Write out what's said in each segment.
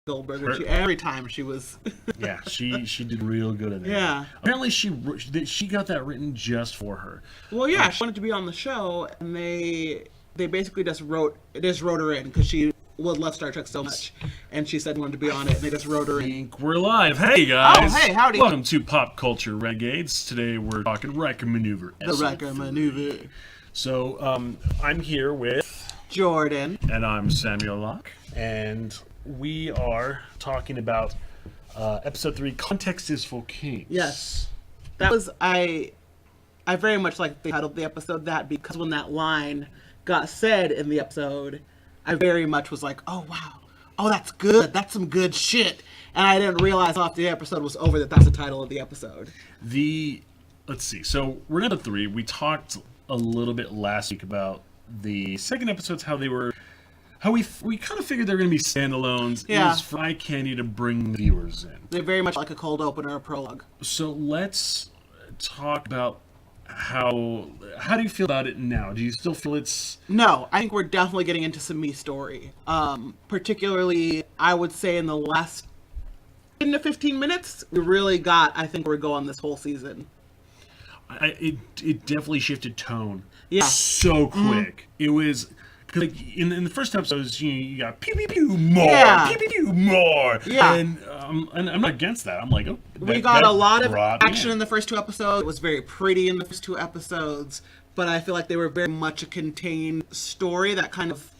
Goldberg. Every time she was. Yeah, she did real good at that. Yeah. Apparently she got that written just for her. Well, yeah, she wanted to be on the show, and they basically just wrote her in because she would love Star Trek so much, and she said she wanted to be on it, and they just wrote her in. We're live. Hey guys. Oh, hey, howdy. Welcome to Pop Culture Renegades. Today we're talking Riker Maneuver. The Riker Maneuver. So I'm here with Jordan, and I'm Samuel Locke, and we are talking about episode 3. Context is for Kings. Yes, that was I very much like the title of the episode that because when that line got said in the episode, I very much was like, oh wow, oh that's good, that's some good shit, and I didn't realize after the episode was over that that's the title of the episode. Let's see. So we're in episode 3. We talked a little bit last week about the second episodes, how we kind of figured they were going to be standalones. Yeah. It was for eye candy to bring the viewers in. They're very much like a cold opener or prologue. So let's talk about how do you feel about it now? Do you still feel it's... No, I think we're definitely getting into some me story. Particularly, I would say in the last 10 to 15 minutes, we really got, I think we're going this whole season. It definitely shifted tone. Yeah. So quick. It was... Like in the first episodes, you got pew pew pew more, pew pew pew more, and I'm not against that. I'm like, oh, we got a lot of action in the first 2 episodes. It was very pretty in the first 2 episodes, but I feel like they were very much a contained story that kind of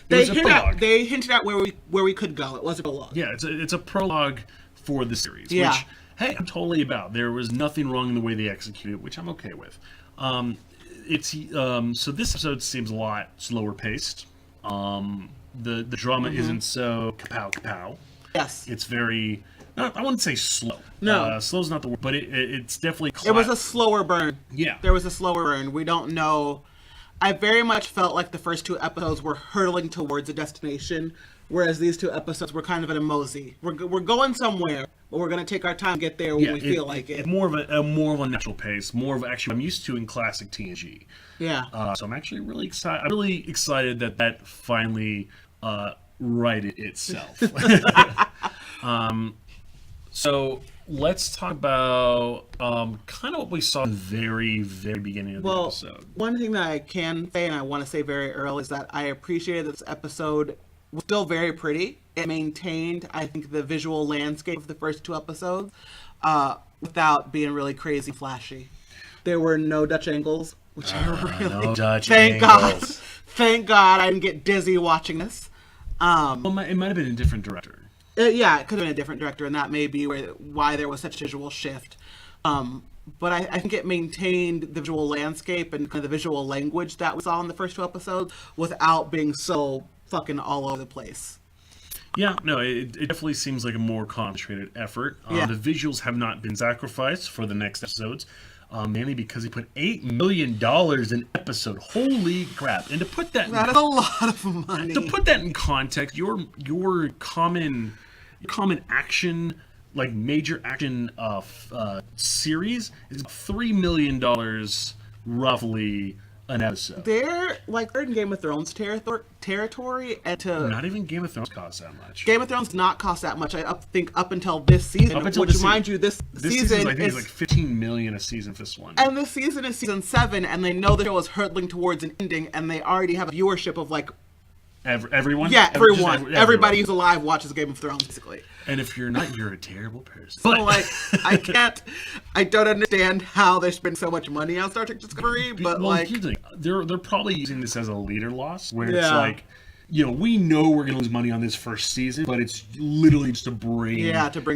they hinted at where we could go. It was a prologue. Yeah, it's a prologue for the series. Yeah. Which, hey, I'm totally about. There was nothing wrong in the way they executed it, which I'm okay with. So this episode seems a lot slower paced. The drama isn't so kapow. Yes, it's very. I wouldn't say slow. No, slow's not the word, but it's definitely. It was a slower burn. Yeah, there was a slower burn. We don't know. I very much felt like the first 2 episodes were hurtling towards a destination, whereas these 2 episodes were kind of in a mosey. We're going somewhere, but we're going to take our time to get there when we feel like it. More of a natural pace, more of actually I'm used to in classic TNG. Yeah. So I'm actually really excited. I'm really excited that finally righted itself. So let's talk about kind of what we saw in the very, very beginning of the episode. One thing that I can say, and I want to say very early, is that I appreciated this episode was still very pretty. It maintained, I think, the visual landscape of the first 2 episodes without being really crazy flashy. There were no Dutch angles, which are really... No Dutch thank angles. Thank God I didn't get dizzy watching this. Well, it might have been a different director. Yeah, it could have been a different director, and that may be why there was such a visual shift. But I think it maintained the visual landscape and kind of the visual language that we saw in the first 2 episodes without being so fucking all over the place. Yeah, no, it definitely seems like a more concentrated effort. The visuals have not been sacrificed for the next episodes, mainly because he put $8 million in episode. Holy crap! And to put that is a lot of money. To put that in context, your common action, like major action series is $3 million roughly an episode. They're in Game of Thrones territory, and not even Game of Thrones costs that much. Game of Thrones did not cost that much. I think up until this season, mind you, this season I think is like $15 million a season for this one. And this season is season 7, and they know the show is hurtling towards an ending, and they already have a viewership of like everyone. Yeah, everyone. Everybody who's alive watches Game of Thrones, basically. And if you're not, you're a terrible person. So, I don't understand how they spend so much money on Star Trek Discovery, but here's the thing. They're probably using this as a leader loss, where it's like, we know we're going to lose money on this first season, but it's literally just to bring the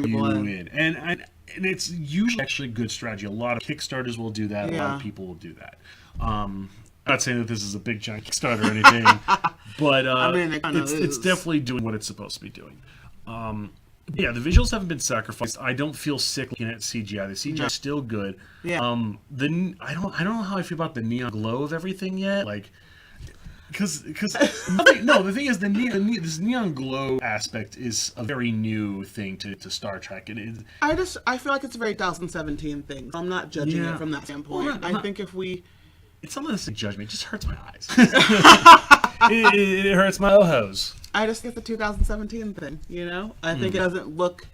blood in. And it's usually actually a good strategy. A lot of Kickstarters will do that. A lot of people will do that. I'm not saying that this is a big giant Kickstarter or anything, but it's definitely doing what it's supposed to be doing. Yeah, the visuals haven't been sacrificed. I don't feel sick looking at CGI. The CGI is still good. Yeah. I don't know how I feel about the neon glow of everything yet. Like, because the thing is this neon glow aspect is a very new thing to Star Trek. I feel like it's a very 2017 thing. I'm not judging it from that standpoint. I think if we... It's not necessarily judgment. It just hurts my eyes. it hurts my ohos. I just get the 2017 thing, I think it doesn't look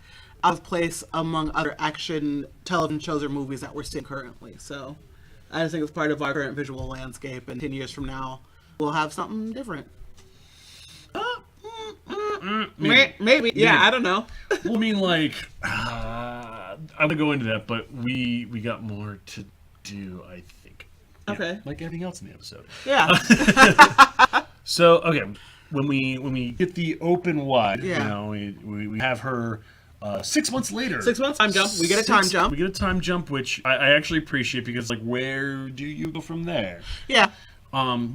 out of place among other action television shows or movies that we're seeing currently. So I just think it's part of our current visual landscape, and 10 years from now, we'll have something different. Maybe. Yeah, I don't know. Well, I mean, I'm going to go into that, but we got more to do, I think. Okay. Yeah, like everything else in the episode. Yeah. So, okay, when we get the open wide, we have her 6 months later. 6 months time jump. We get a time jump. We get a time jump, which I actually appreciate because, where do you go from there? Yeah.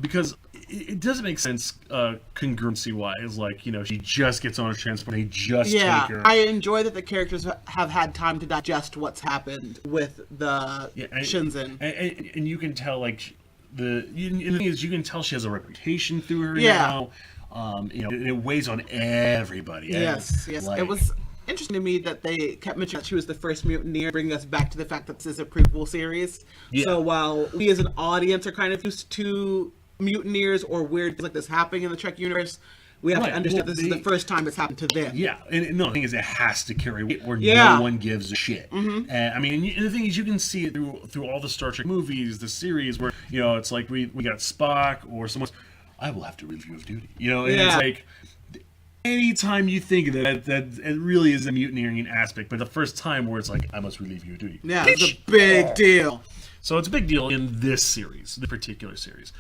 Because it doesn't make sense congruency-wise. She just gets on a transport, they just take her. I enjoy that the characters have had time to digest what's happened with the Shinzen. And you can tell, the thing is, you can tell she has a reputation through her now. It weighs on everybody. Yes. It was interesting to me that they kept mentioning that she was the first mutineer, bringing us back to the fact that this is a prequel series. Yeah. So while we as an audience are kind of used to mutineers or weird things like this happening in the Trek universe, we have to understand this is the first time it's happened to them. Yeah, and the thing is, it has to carry weight or no one gives a shit. Mm-hmm. And the thing is, you can see it through all the Star Trek movies, the series, where, it's like we got Spock or someone, I will have to relieve you of duty. And it's like, anytime you think of that it really is a mutineering aspect, but the first time where it's like, I must relieve you of duty. Yeah, it's a big deal. So it's a big deal in this series, the particular series.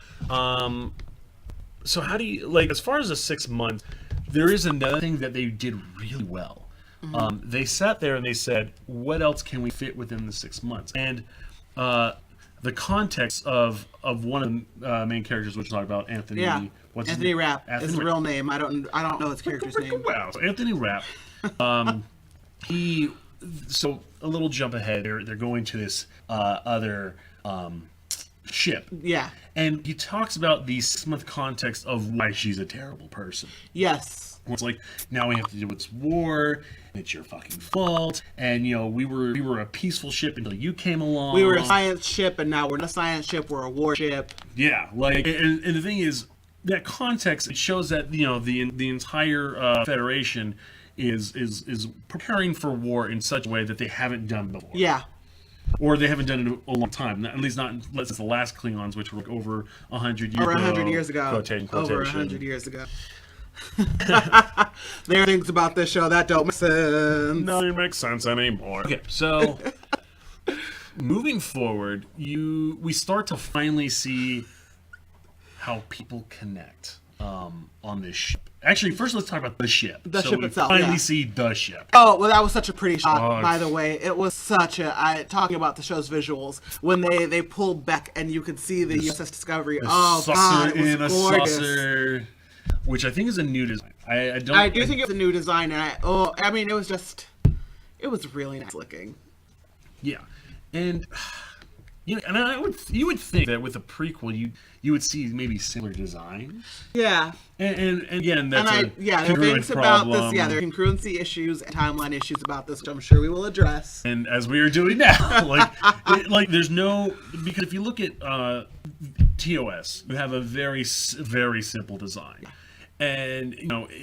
So how do you, as far as the 6 months, there is another thing that they did really well. Mm-hmm. They sat there and they said, what else can we fit within the 6 months? And the context of one of the main characters, which we'll talk about, Anthony. Yeah. Anthony Rapp is his real name. I don't know his character's name. Wow. So Anthony Rapp. So a little jump ahead. They're going to this other ship. Yeah. And he talks about the 6 month context of why she's a terrible person. Yes. It's like, now we have to deal with this war, and it's your fucking fault, and we were a peaceful ship until you came along. We were a science ship, and now we're not a science ship, we're a war ship. Yeah, and the thing is, that context, it shows that the entire Federation is preparing for war in such a way that they haven't done before. Yeah. Or they haven't done it in a long time. At least not since the last Klingons, which were over 100 years ago. Over 100 years ago. Quotation. Over 100 years ago. There are things about this show that don't make sense. No, it makes sense anymore. Okay, so moving forward, we start to finally see how people connect on this ship. Actually, first let's talk about the ship. The ship itself. Finally see the ship. Oh, well, that was such a pretty shot, by the way. It was such talking about the show's visuals, when they pulled back and you could see the USS Discovery. Oh, God, it was gorgeous. Saucer, which I think is a new design. I do think it's a new design, and it was really nice looking. Yeah, and you would think that with a prequel you would see maybe similar designs. Yeah. And again, that's there are things about this. Yeah, there are congruency issues and timeline issues about this, which I'm sure we will address. And as we are doing now, there's no, because if you look at TOS, you have a very very simple design. And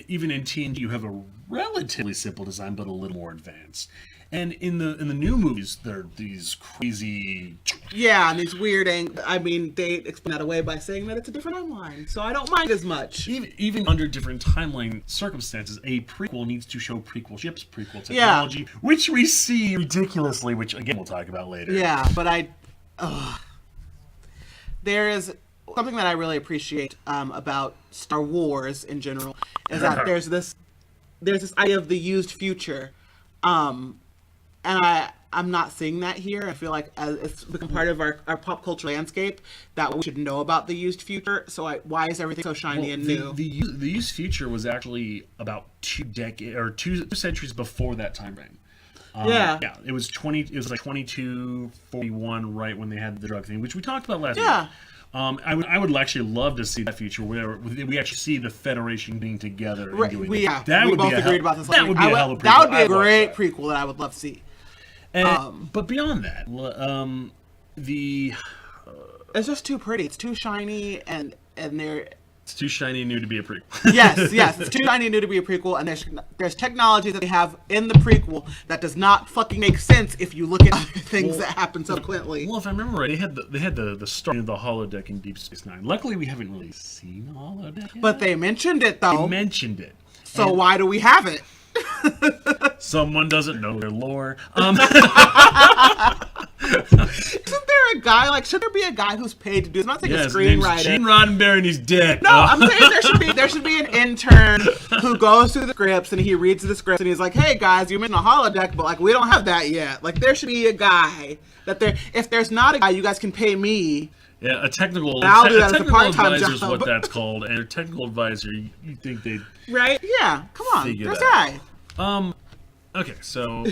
even in TNG, you have a relatively simple design, but a little more advanced. And in the new movies, there are these crazy... Yeah, and these weird... they explain that away by saying that it's a different timeline, so I don't mind as much. Even under different timeline circumstances, a prequel needs to show prequel ships, prequel technology, which we see ridiculously, which, again, we'll talk about later. Yeah, but there is... Something that I really appreciate about Star Wars in general is that there's this idea of the used future, and I'm not seeing that here. I feel like it's become part of our pop culture landscape that we should know about the used future. So why is everything so shiny and new? The used future was actually about 2 centuries before that time frame. Yeah, it was 2241, right when they had the drug thing, which we talked about last week. I would actually love to see that future where we actually see the Federation being together and doing that. We both agreed about this. That would be a hell of a prequel. That would be a great prequel that I would love to see. But beyond that, it's just too pretty. It's too shiny, and It's too shiny and new to be a prequel. yes, it's too shiny and new to be a prequel, and there's technology that they have in the prequel that does not fucking make sense if you look at other things that happen subsequently. Well, if I remember right, they had the start of the holodeck in Deep Space Nine. Luckily, we haven't really seen the holodeck yet. But they mentioned it, though. They mentioned it. So why do we have it? Someone doesn't know their lore. Isn't there a guy, like, should there be a guy who's paid to do this? I'm not saying a screenwriter. Gene Roddenberry, and he's dead. No, I'm saying there should be an intern who goes through the scripts and he reads the scripts and he's like, hey guys, you mentioned a holodeck, but like we don't have that yet. Like there should be a guy if there's not a guy, you guys can pay me. Yeah, a technical advisor is what that's called, and a technical advisor, you think they'd right? Yeah, come on, there's a guy. Okay, so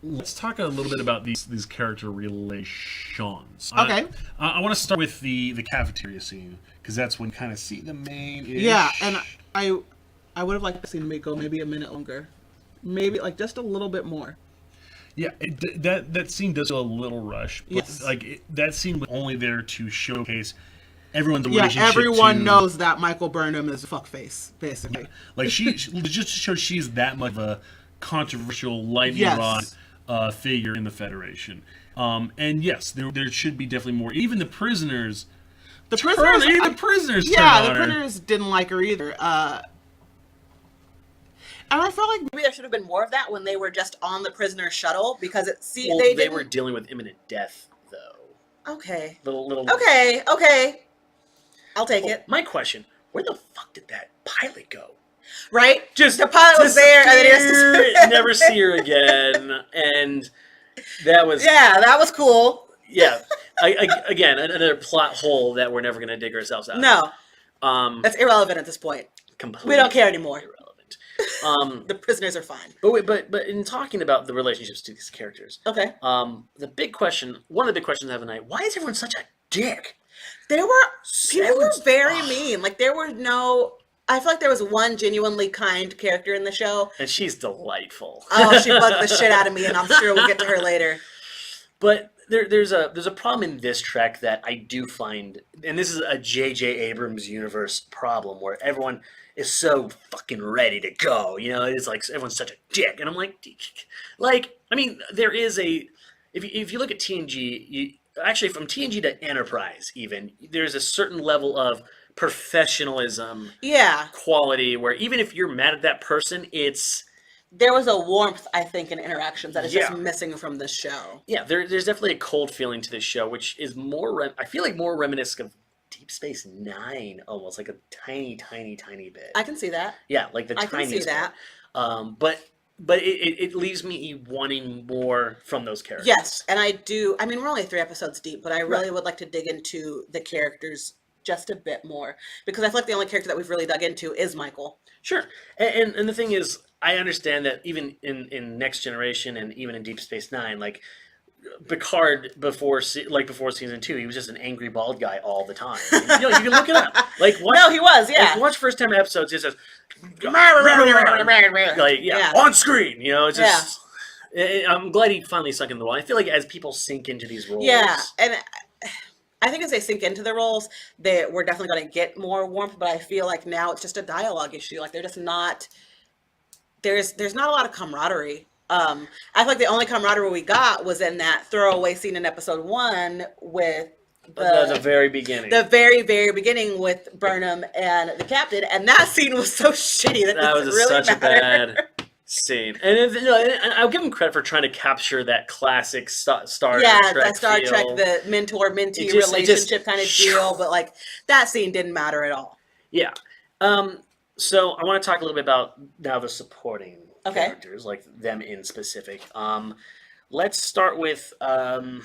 let's talk a little bit about these character relations. Okay. I want to start with the cafeteria scene because that's when you kind of see the main. Yeah, and I would have liked the scene to go maybe a minute longer, maybe like just a little bit more. Yeah, that scene does feel a little rushed. But yes. That scene was only there to showcase everyone's relationship. Yeah, everyone knows that Michael Burnham is a fuckface, basically. Yeah. Like she just to show she's that much of a controversial lightning rod figure in the Federation. And yes, there should be definitely more. Even the prisoners. The prisoners didn't like her either. And I felt like maybe there should have been more of that when they were just on the prisoner shuttle because they were dealing with imminent death though. Okay. Little. Okay. I'll take it. My question: where the fuck did that pilot go? Right? Just the pilot was there, and then he never see her again, and that was that was cool. Yeah. Again, another plot hole that we're never going to dig ourselves out. No. That's irrelevant at this point. Completely. We don't care anymore. Irrelevant. The prisoners are fine. But in talking about the relationships to these characters, okay. One of the big questions I have tonight: why is everyone such a dick? People were very mean. Like there were no. I feel like there was one genuinely kind character in the show, and she's delightful. Oh, she bugged the shit out of me, and I'm sure we'll get to her later. But there's a problem in this Trek that I do find, and this is a J.J. Abrams universe problem where everyone is so fucking ready to go. You know, it's like everyone's such a dick, and I'm like, I mean, there is a if you look at TNG, actually from TNG to Enterprise, even there's a certain level of professionalism, quality where even if you're mad at that person, there was a warmth, I think, in interactions that is just missing from this show. Yeah, there's definitely a cold feeling to this show, which is I feel like more reminiscent of Deep Space Nine, almost like a tiny bit. I can see that. Yeah, like the tiniest. I can see that. But it leaves me wanting more from those characters. Yes, and I do. I mean, we're only 3 episodes deep, but I really would like to dig into the characters just a bit more because I feel like the only character that we've really dug into is Michael. Sure, and the thing is, I understand that even in Next Generation and even in Deep Space Nine, like Picard before season 2, he was just an angry bald guy all the time. You can look it up. Like no, he was. Yeah, like, watch first 10 episodes. He says like on screen. You know, it's just. Yeah. I'm glad he finally sunk in the role. I feel like as people sink into these roles, and I think as they sink into the roles, we're definitely going to get more warmth. But I feel like now it's just a dialogue issue. Like they're just not. There's not a lot of camaraderie. I feel like the only camaraderie we got was in that throwaway scene in episode 1 with the very beginning. The very, very beginning with Burnham and the captain, and that scene was so shitty that was really such a bad scene. And I'll give him credit for trying to capture that classic Star Trek that Star Trek, the mentor-mentee relationship kind of deal, but like that scene didn't matter at all. Yeah. So I want to talk a little bit about now the supporting characters, like them in specific. Let's start with the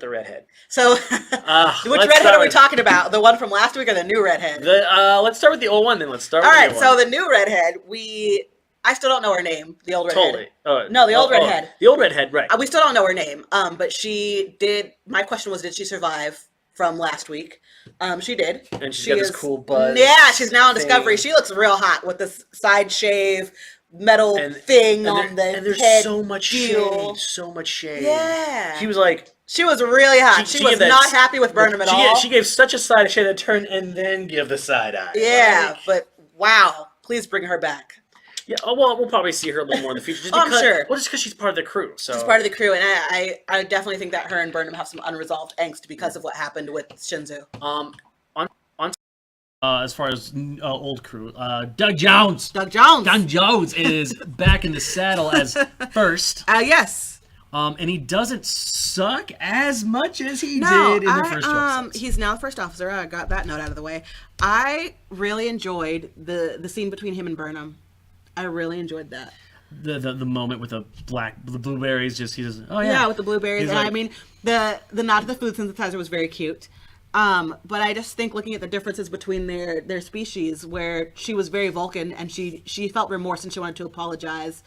redhead. So, which redhead are we talking about? The one from last week or the new redhead? Let's start with the old one, then let's start with the new one. So the new redhead, I still don't know her name, the old redhead. Totally. No, the old redhead. The old redhead, right. We still don't know her name, but she did, my question was, did she survive from last week? She did. And she's got this cool buzz. Yeah, she's now on Discovery. She looks real hot with this side shave, metal thing on the head. And there's so much shade. So much shade. Yeah. He was like, She was really hot. She was not happy with Burnham at all. She gave such a side. She had to turn and then give the side eye. Yeah, but wow. Please bring her back. Yeah, well, we'll probably see her a little more in the future. Just I'm sure. Well, just because she's part of the crew. So she's part of the crew, and I definitely think that her and Burnham have some unresolved angst because of what happened with Shinzu. As far as old crew, Doug Jones. Doug Jones is back in the saddle as first. Yes. And he doesn't suck as much as he did in the first two episodes. He's now the first officer. I got that note out of the way. I really enjoyed the scene between him and Burnham. I really enjoyed that. The moment with the blueberries, he says, oh yeah, with the blueberries. And like, I mean, the nod to the food synthesizer was very cute. But I just think looking at the differences between their species, where she was very Vulcan and she felt remorse and she wanted to apologize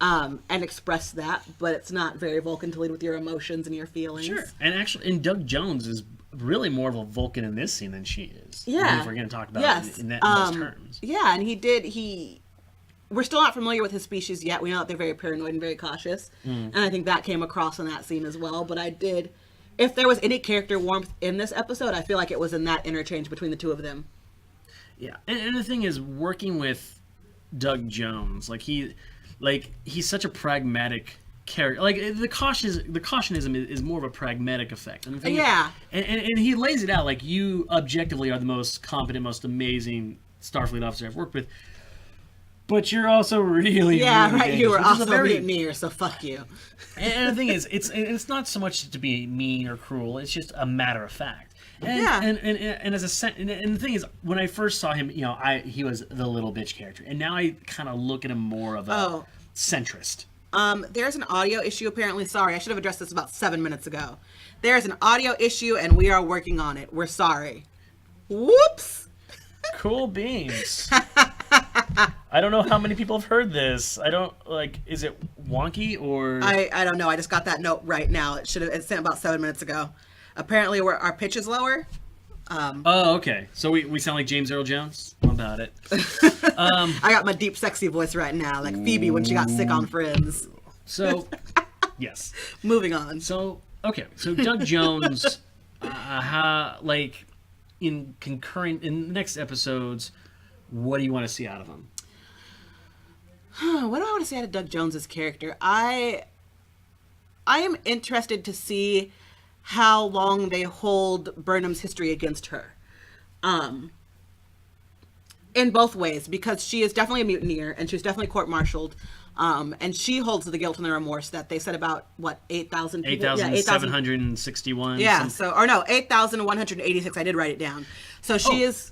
and express that, but it's not very Vulcan to lead with your emotions and your feelings. Sure. And Doug Jones is really more of a Vulcan in this scene than she is. Yeah. If we're going to talk about it in those terms. Yeah, and we're still not familiar with his species yet. We know that they're very paranoid and very cautious. And I think that came across in that scene as well. But if there was any character warmth in this episode, I feel like it was in that interchange between the two of them. Yeah. And the thing is, working with Doug Jones, he's such a pragmatic character. Like the cautionism is more of a pragmatic effect. And and he lays it out like, you objectively are the most competent, most amazing Starfleet officer I've worked with. But you're also really right. You were also very near, so fuck you. And the thing is, it's not so much to be mean or cruel. It's just a matter of fact. And the thing is, when I first saw him, he was the little bitch character, and now I kind of look at him more of a centrist. There's an audio issue apparently. Sorry, I should have addressed this about 7 minutes ago. There's an audio issue, and we are working on it. We're sorry. Whoops. Cool beans. I don't know how many people have heard this. I don't is it wonky or I don't know. I just got that note right now. It's sent about 7 minutes ago. Apparently our pitch is lower. Okay. So we sound like James Earl Jones? How about it? I got my deep sexy voice right now, like Phoebe when she got sick on Friends. So yes. Moving on. So okay. So Doug Jones in the next episodes, what do you want to see out of him? What do I want to see out of Doug Jones's character? I am interested to see how long they hold Burnham's history against her. In both ways, because she is definitely a mutineer and she was definitely court-martialed. And she holds the guilt and the remorse that they said about, 8,000 people? 8,761. Yeah, 8,186. I did write it down. So she is...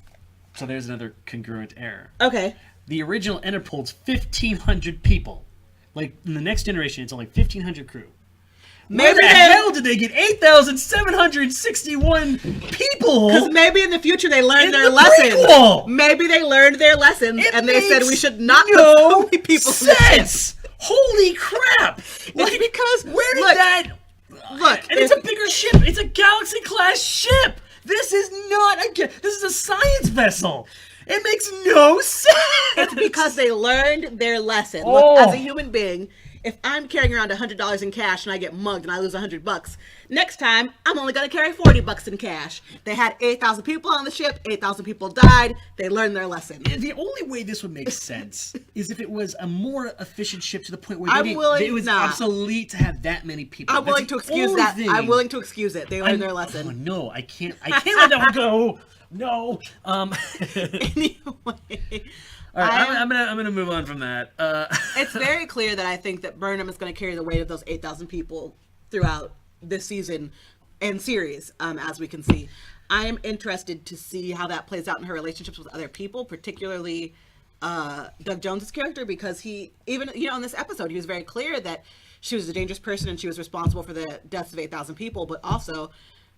So there's another congruent error. Okay. The original Interpol's 1,500 people. Like, in the next generation, it's only 1,500 crew. Where the hell did they get 8,761 people? Because maybe in the future they learned their lesson. Maybe they learned their lessons and they said we should not put so many people sense. Holy crap! Because where did that look? And it's a bigger ship. It's a Galaxy class ship. This is not this is a science vessel. It makes no sense. It's because they learned their lesson. Look, as a human being, if I'm carrying around $100 in cash and I get mugged and I lose $100, next time I'm only going to carry $40 in cash. They had 8,000 people on the ship. 8,000 people died. They learned their lesson. The only way this would make sense is if it was a more efficient ship to the point where it was obsolete to have that many people. I'm willing to excuse that. I'm willing to excuse it. They learned their lesson. Oh no, I can't let that one go. No. Anyway. All right, I'm gonna move on from that. It's very clear that I think that Burnham is going to carry the weight of those 8,000 people throughout this season and series, as we can see. I am interested to see how that plays out in her relationships with other people, particularly Doug Jones's character, because he even in this episode he was very clear that she was a dangerous person and she was responsible for the deaths of 8,000 people, but also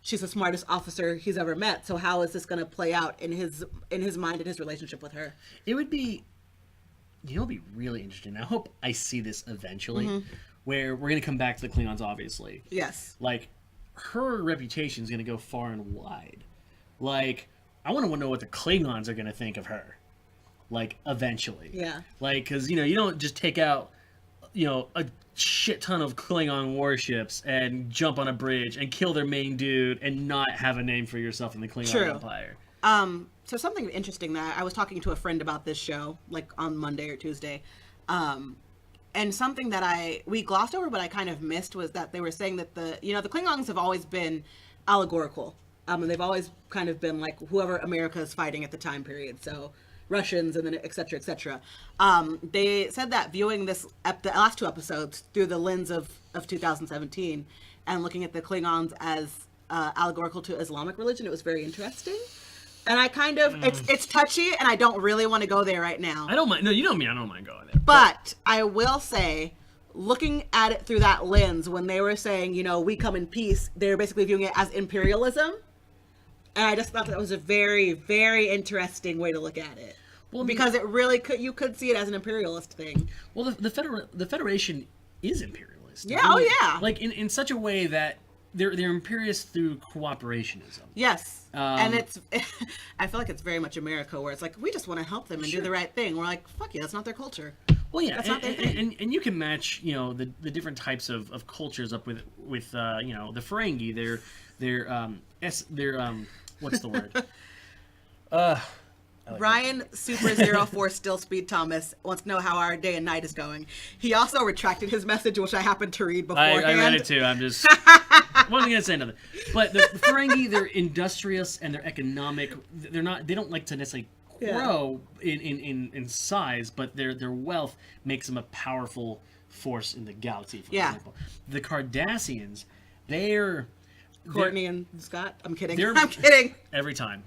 she's the smartest officer he's ever met. So how is this going to play out in his mind and his relationship with her? It would be, it'll be really interesting. I hope I see this eventually, where we're going to come back to the Klingons, obviously. Yes. Like, her reputation is going to go far and wide. Like, I want to know what the Klingons are going to think of her. Like, eventually. Yeah. Like, because, you don't just take out a shit ton of Klingon warships and jump on a bridge and kill their main dude and not have a name for yourself in the Klingon Empire. So something interesting that I was talking to a friend about this show, like on Monday or Tuesday, and something that we glossed over, but I kind of missed, was that they were saying that the Klingons have always been allegorical, and they've always kind of been like whoever America is fighting at the time period. So Russians and then et cetera, et cetera. They said that viewing the last 2 episodes through the lens of 2017 and looking at the Klingons as allegorical to Islamic religion, it was very interesting. And I kind of, it's touchy, and I don't really want to go there right now. I don't mind. No, you know me. I don't mind going there. But I will say, looking at it through that lens, when they were saying, we come in peace, they were basically viewing it as imperialism. And I just thought that was a very, very interesting way to look at it. Well, because it really you could see it as an imperialist thing. Well, the Federation is imperialist. Yeah, yeah. Like in such a way that they're imperialist through cooperationism. Yes. And I feel like it's very much America, where it's like, we just want to help them and do the right thing. We're like, fuck yeah, that's not their culture. Well, yeah, that's not their thing. And you can match, the different types of cultures up with the Ferengi. They're what's the word? Ryan Super04 Still Speed Thomas wants to know how our day and night is going. He also retracted his message, which I happened to read beforehand. I read it too. I'm just wasn't gonna say nothing. But the Ferengi, they're industrious and they're economic. They don't like to necessarily grow in size, but their wealth makes them a powerful force in the galaxy. For example, the Cardassians, they're Courtney and Scott. I'm kidding. I'm kidding. Every time.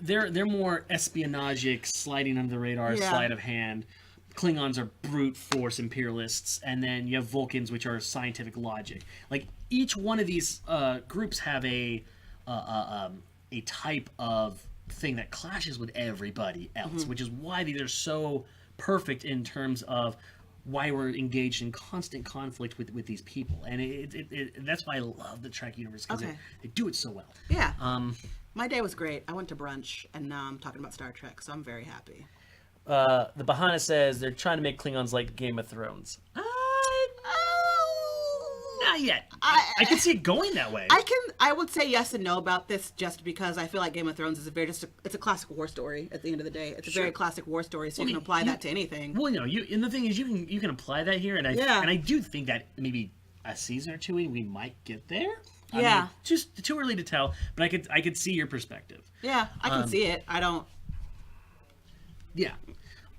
They're more espionagic, sliding under the radar, sleight of hand. Klingons are brute force imperialists, and then you have Vulcans, which are scientific logic. Like each one of these groups have a type of thing that clashes with everybody else, which is why these are so perfect in terms of why we're engaged in constant conflict with these people, and that's why I love the Trek universe, because they do it so well. Yeah. My day was great. I went to brunch, and now I'm talking about Star Trek, so I'm very happy. The Bahana says they're trying to make Klingons like Game of Thrones. Not yet. I can see it going that way. I would say yes and no about this, just because I feel like Game of Thrones is it's a classic war story. At the end of the day, it's a very classic war story, so you can apply that to anything. Well, and the thing is, you can apply that here, and I do think that maybe a season or two in, we might get there. I mean, just too early to tell, but I could see your perspective. Yeah, I can see it. I don't. Yeah.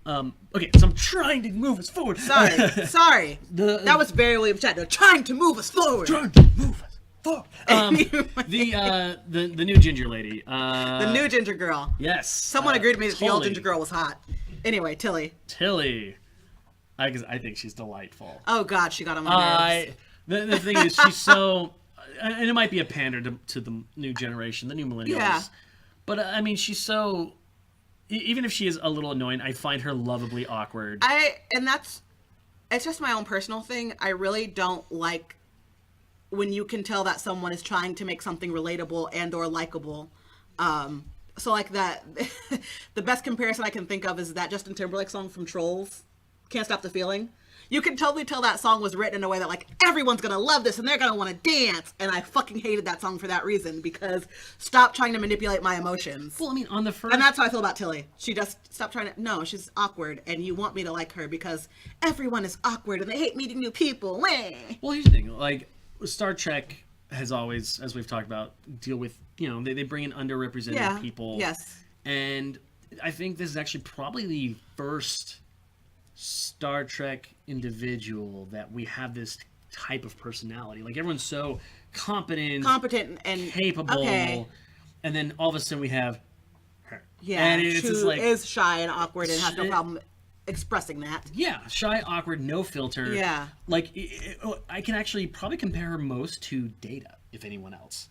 Okay, so I'm trying to move us forward. Sorry. That was very William Shatner. Trying to move us forward. Trying to move us forward. The new ginger lady. The new ginger girl. Yes. Someone agreed with me that the old ginger girl was hot. Anyway, Tilly. I think she's delightful. Oh God, she got on my nerves. The thing is, she's so, and it might be a pander to the new generation, the new millennials. Yeah. But I mean, she's so. Even if she is a little annoying, I find her lovably awkward. It's just my own personal thing. I really don't like when you can tell that someone is trying to make something relatable and or likable. So like that, the best comparison I can think of is that Justin Timberlake song from Trolls, Can't Stop the Feeling. You can totally tell that song was written in a way that like everyone's gonna love this and they're gonna want to dance. And I fucking hated that song for that reason, because stop trying to manipulate my emotions. Well, I mean, on the first, and that's how I feel about Tilly. She just stopped trying to. No, she's awkward, and you want me to like her because everyone is awkward and they hate meeting new people. Wah. Well, here's the thing: like Star Trek has always, as we've talked about, deal with they bring in underrepresented people. Yes. And I think this is actually probably the first Star Trek individual that we have this type of personality. Like everyone's so competent and capable, and then all of a sudden we have her. Yeah, and it's just like is shy and awkward and has no problem expressing that. Yeah, shy, awkward, no filter. Yeah, like I can actually probably compare her most to Data, if anyone else.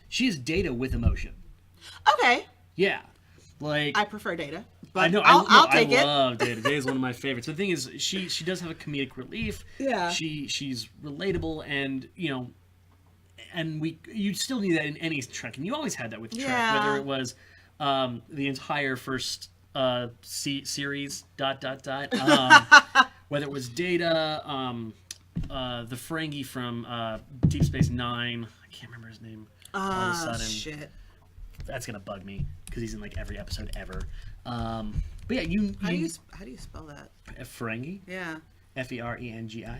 She is Data with emotion. Okay. Yeah, like I prefer Data. But I know, I'll take it. I love Data. Data is one of my favorites. The thing is, she does have a comedic relief. Yeah. She's relatable, and and you still need that in any Trek, and you always had that with Trek, whether it was the entire first series ... whether it was Data, the Ferengi from Deep Space Nine. I can't remember his name. All of a sudden, shit. That's gonna bug me because he's in like every episode ever. But yeah, How do you spell that? Ferengi. Yeah. Ferengi.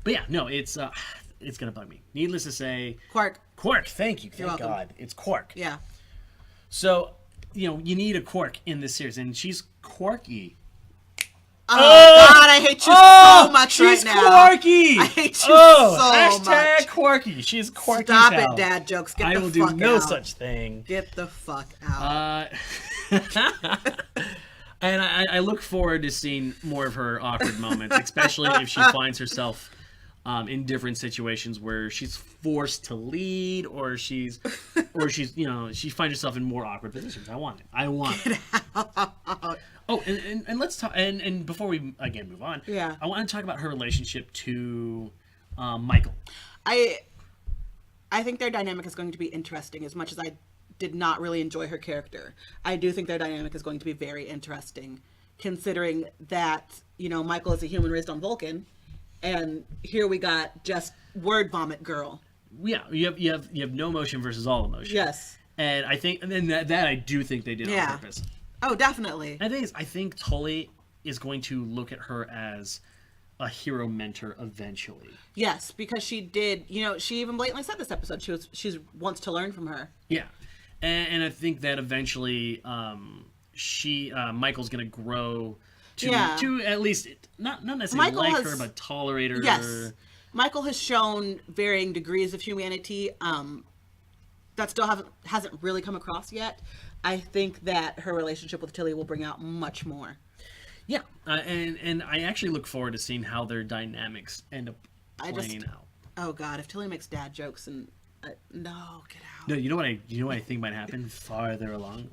But yeah, no, it's gonna bug me. Needless to say, Quark. Thank you. You're Thank welcome. God, it's Quark. Yeah. So, you need a Quark in this series, and she's quirky. Oh, God, I hate you so much right now. She's quirky. I hate you so hashtag much. quirky. She's quirky. Stop as hell. it, dad jokes. Get I the will fuck do no out. such thing. Get the fuck out. And I look forward to seeing more of her awkward moments, especially if she finds herself in different situations where she's forced to lead, or she's she finds herself in more awkward positions. I want it. Oh, and let's talk. And before we again move on, Yeah. I want to talk about her relationship to Michael. I think their dynamic is going to be interesting. As much as I did not really enjoy her character, I do think their dynamic is going to be very interesting, considering that Michael is a human raised on Vulcan, and here we got just word vomit girl. Yeah, you have no emotion versus all emotion. Yes. And I think, and then that I do think they did on purpose. Oh, definitely. And the thing is, I think Tully is going to look at her as a hero mentor eventually. Yes, because she did. She even blatantly said this episode she wants to learn from her. Yeah, and I think that eventually, Michael's going to grow to at least not necessarily Michael like has, her, but tolerate her. Yes, Michael has shown varying degrees of humanity. That still hasn't really come across yet. I think that her relationship with Tilly will bring out much more. Yeah, and I actually look forward to seeing how their dynamics end up playing out. Oh God, if Tilly makes dad jokes and no, get out. No, you know what I think might happen farther along.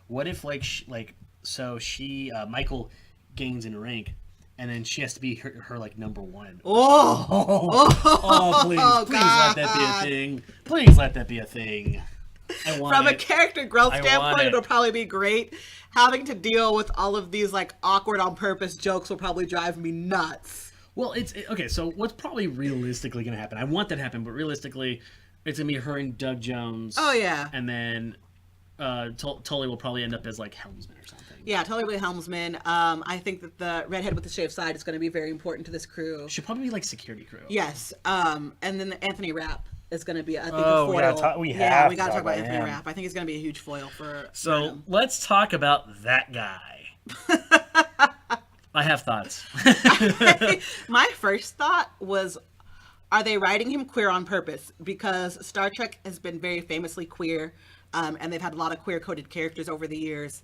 What if Michael gains in rank, and then she has to be her like number one. Please let that be a thing. Please let that be a thing. From a character growth standpoint, it'll probably be great. Having to deal with all of these like awkward on purpose jokes will probably drive me nuts. Well, okay. So what's probably realistically going to happen? I want that to happen, but realistically, it's going to be her and Doug Jones. Oh yeah. And then Tully will probably end up as like helmsman or something. Yeah, Tully will be helmsman. I think that the redhead with the shaved side is going to be very important to this crew. She'll probably be like security crew. Yes. And then the Anthony Rapp is going to be, I think, a foil. We got to talk about Anthony Rapp. I think he's going to be a huge foil for him. Let's talk about that guy. I have thoughts. My first thought was, are they writing him queer on purpose? Because Star Trek has been very famously queer, and they've had a lot of queer-coded characters over the years.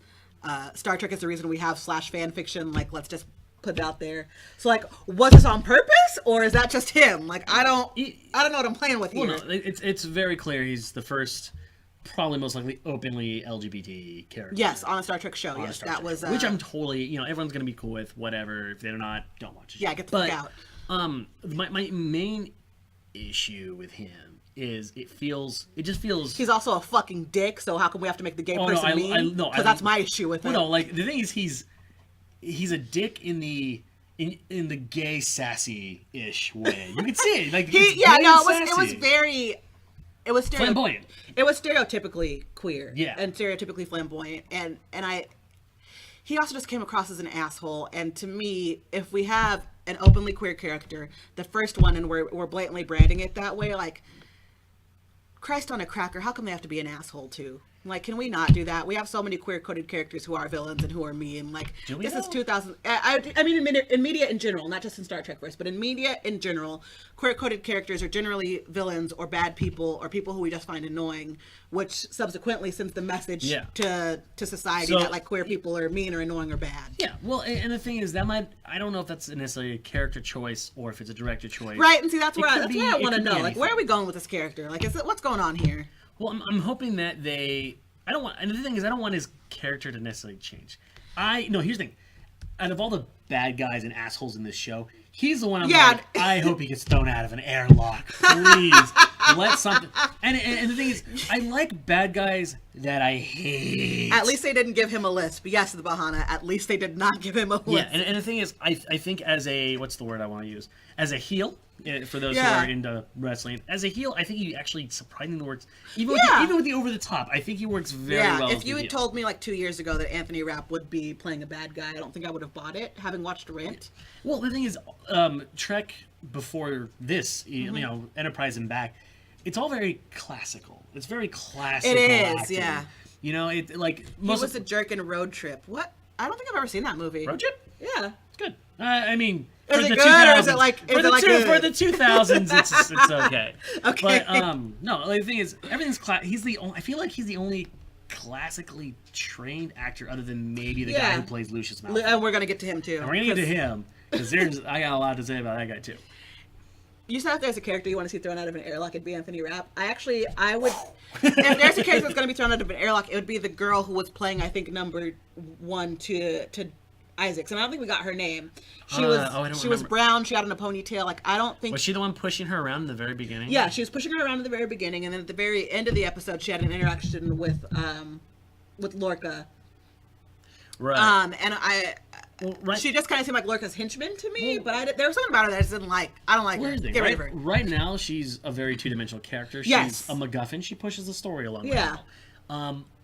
Star Trek is the reason we have /fan fiction. Like, let's just put it out there. So, like, was this on purpose, or is that just him? Like, I don't know what I'm playing with here. Well, no, it's very clear he's the first, probably most likely openly LGBT character. Yes, on a Star Trek show. Yes, that was which I'm totally, everyone's gonna be cool with. Whatever. If they're not, don't watch it. Yeah, get the fuck out. My main issue with him is it just feels he's also a fucking dick. So how come we have to make the gay person mean? Because that's my issue with him. No, like the thing is he's a dick in the gay sassy ish way. You can see it. Like it was flamboyant. It was stereotypically queer. Yeah. And stereotypically flamboyant. And he also just came across as an asshole. And to me, if we have an openly queer character, the first one, and we're blatantly branding it that way, like, Christ on a cracker, how come they have to be an asshole too? Like, can we not do that? We have so many queer-coded characters who are villains and who are mean. Like, this is 2000. I mean, in media in general, not just in Star Trek verse, but in media in general, queer-coded characters are generally villains or bad people or people who we just find annoying, which subsequently sends the message to society that like queer people are mean or annoying or bad. Yeah. Well, and the thing is I don't know if that's necessarily a character choice or if it's a director choice. Right, and see that's where I want to know. Like, where are we going with this character? Like, what's going on here? Well, I'm hoping that and the thing is, I don't want his character to necessarily change. Here's the thing. Out of all the bad guys and assholes in this show, he's the one I hope he gets thrown out of an airlock. Please. let something. And the thing is, I like bad guys that I hate. At least they didn't give him a lisp. Yes, the Bahana. At least they did not give him a lisp. Yeah, and the thing is, I think as a, what's the word I want to use? As a heel, for those who are into wrestling, as a heel, I think he actually surprisingly works. Even with the over the top, I think he works very well. If you had told me like 2 years ago that Anthony Rapp would be playing a bad guy, I don't think I would have bought it. Having watched Rent. Well, the thing is, Trek before this, you know, Enterprise and back, it's all very classical. It's very classical. It is, acting. yeah. You know, it like most. He was a jerk in Road Trip. What? I don't think I've ever seen that movie. Road Trip? Yeah, it's good. I mean. Is it good, or is it like for the 2000s, it's okay. Okay. But no, the thing is, everything's he's the only. I feel like he's the only classically trained actor, other than maybe the guy who plays Lucius Malfoy. And we're gonna get to him too. And we're gonna get to him because I got a lot to say about that guy too. You said if there's a character you want to see thrown out of an airlock, it'd be Anthony Rapp. I would. If there's a character that's going to be thrown out of an airlock, it would be the girl who was playing, I think, number 1 to Isaacs, and I don't think we got her name. She was brown. She had in a ponytail. Like, I don't think. Was she the one pushing her around in the very beginning? Yeah, she was pushing her around in the very beginning, and then at the very end of the episode, she had an interaction with Lorca. Right. She just kind of seemed like Lorca's henchman to me, but there was something about her that I just didn't like. I don't like her. Get rid of her. Right now, she's a very two-dimensional character. She's a MacGuffin. She pushes the story along. Yeah.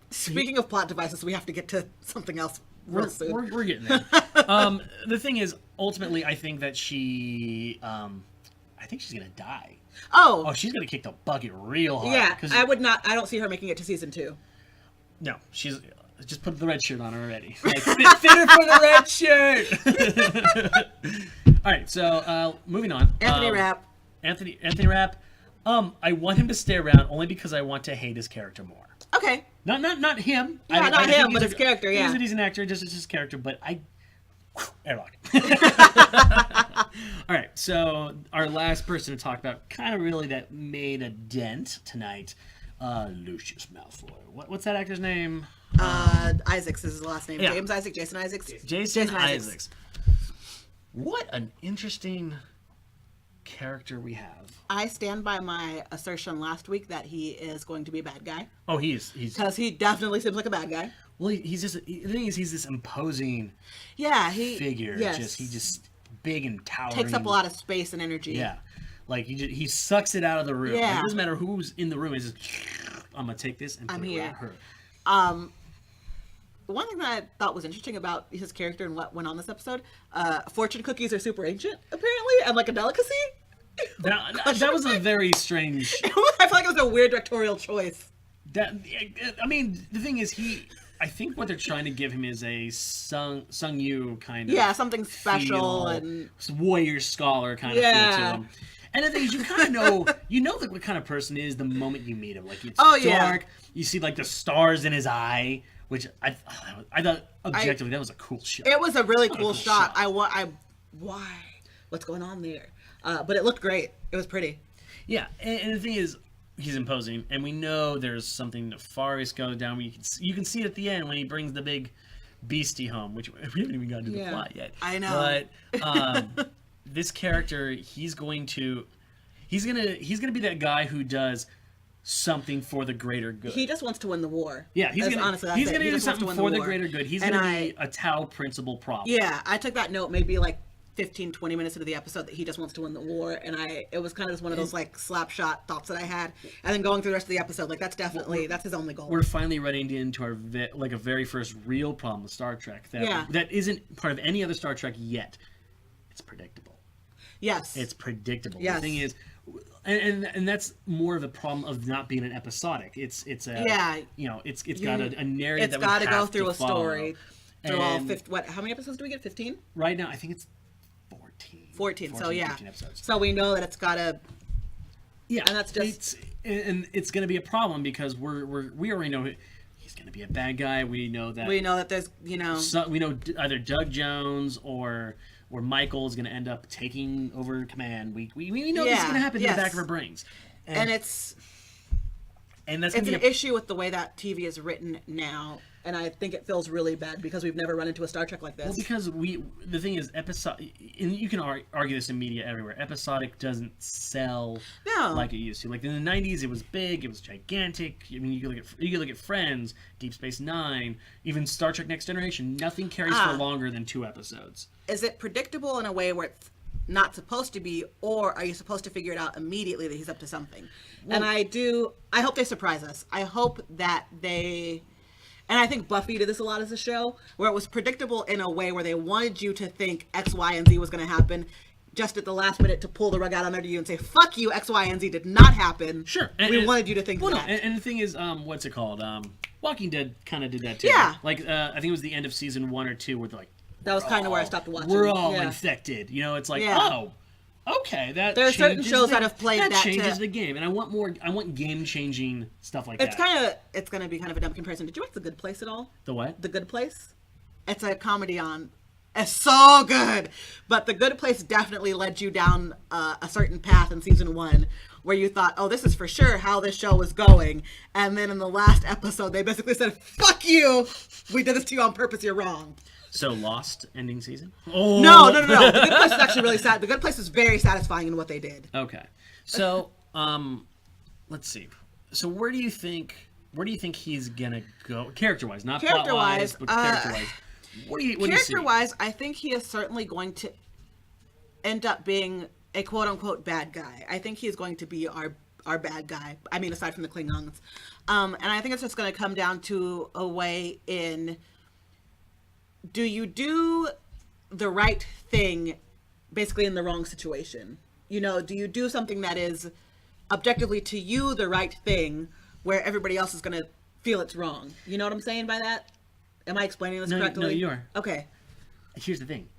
Speaking of plot devices, we have to get to something else. We're getting there. The thing is, ultimately, I think that she's gonna die. Oh, she's gonna kick the bucket real hard. Yeah, I would not. I don't see her making it to season 2. No, she's just put the red shirt on already. Like, fit her for the red shirt. All right, so moving on. Anthony Rapp. Anthony Rapp. I want him to stay around only because I want to hate his character more. Okay. Not him. Yeah, not him, but his character, yeah. He's an actor, just his character, but airlock. All right, so our last person to talk about, kind of really that made a dent tonight, Lucius Malfoy. What's that actor's name? Isaacs is his last name. Yeah. Jason Isaacs. Jason Isaacs. What an interesting character we have. I stand by my assertion last week that he is going to be a bad guy. Oh, he's because he definitely seems like a bad guy. Well, he's just, the thing is, he's this imposing figure. Yes. He's just big and towering. Takes up a lot of space and energy. Yeah, like he sucks it out of the room. Yeah. Like, it doesn't matter who's in the room. He's just, I'm gonna take this and put it around her. One thing that I thought was interesting about his character and what went on this episode, fortune cookies are super ancient, apparently, and like a delicacy. That was a very strange. I feel like it was a weird directorial choice. The thing is, I think what they're trying to give him is a Sung Yu kind of something special and warrior scholar kind of feel to him. And the thing is, you kind of know what kind of person he is the moment you meet him. Like, it's dark. You see like the stars in his eye, which I thought objectively that was a cool shot. It was a really cool shot. Why? What's going on there? But it looked great. It was pretty. Yeah, and the thing is, he's imposing, and we know there's something nefarious going down. You can see it at the end when he brings the big beastie home, which we haven't even gotten to the plot yet. I know. But this character, he's gonna be that guy who does something for the greater good. He just wants to win the war. Yeah, he's gonna do something for the greater good. He's gonna be a Tau principle problem. Yeah, I took that note maybe like 15-20 minutes into the episode that he just wants to win the war, and it was kind of just one of those like slap shot thoughts that I had, and then going through the rest of the episode, like that's his only goal. We're finally running into our a very first real problem with Star Trek that isn't part of any other Star Trek yet. It's predictable. Yes, it's predictable. Yes. The thing is, and that's more of a problem of not being an episodic. It's got a narrative that we have to follow. It's got to go through a story. Through all how many episodes do we get? 15? Right now, I think it's 14. So 15 episodes. So we know that it's got to. Yeah, and that's just. It's going to be a problem because we already know he's going to be a bad guy. We know that there's we know either Doug Jones or Michael is going to end up taking over command. We know this is going to happen in the back of our brains, and that's an issue with the way that TV is written now. and I think it feels really bad because we've never run into a Star Trek like this. Well, because the thing is, and you can argue this in media everywhere, episodic doesn't sell like it used to. Like in the 90s, it was big, it was gigantic. I mean, you could look at Friends, Deep Space Nine, even Star Trek Next Generation. Nothing carries for longer than 2 episodes. Is it predictable in a way where it's not supposed to be, or are you supposed to figure it out immediately that he's up to something? Well, and I hope they surprise us. I hope that they, and I think Buffy did this a lot as a show, where it was predictable in a way where they wanted you to think X, Y, and Z was going to happen, just at the last minute to pull the rug out under you and say, fuck you, X, Y, and Z did not happen. Sure. We wanted you to think that. No, and the thing is, what's it called? Walking Dead kind of did that too. Yeah. Like, I think it was the end of season 1 or 2 where they're like, that was kind of where I stopped watching. We're all infected. You know, it's like, oh, okay. There are certain shows that have played that changes the game, and I want game-changing stuff like that. It's going to be kind of a dumb comparison. Did you watch The Good Place at all? The what? The Good Place. It's a comedy on. It's so good, but The Good Place definitely led you down a certain path in season 1, where you thought, oh, this is for sure how this show was going, and then in the last episode, they basically said, fuck you, we did this to you on purpose, you're wrong. So Lost ending season? Oh. No. The Good Place is actually really sad. The Good Place is very satisfying in what they did. Okay. So, let's see. So where do you think he's gonna go character-wise? Not plot-wise, but character-wise. What do you see? Character-wise, I think he is certainly going to end up being a quote-unquote bad guy. I think he's going to be our bad guy. I mean, aside from the Klingons. And I think it's just going to come down to a way in, do you do the right thing basically in the wrong situation? You know, do you do something that is objectively to you the right thing where everybody else is going to feel it's wrong? You know what I'm saying by that? Am I explaining this correctly? No, you are. Okay. Here's the thing.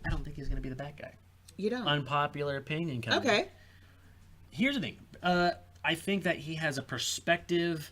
I don't think he's going to be the bad guy. You don't? Unpopular opinion kind of. Okay. Here's the thing. I think that he has a perspective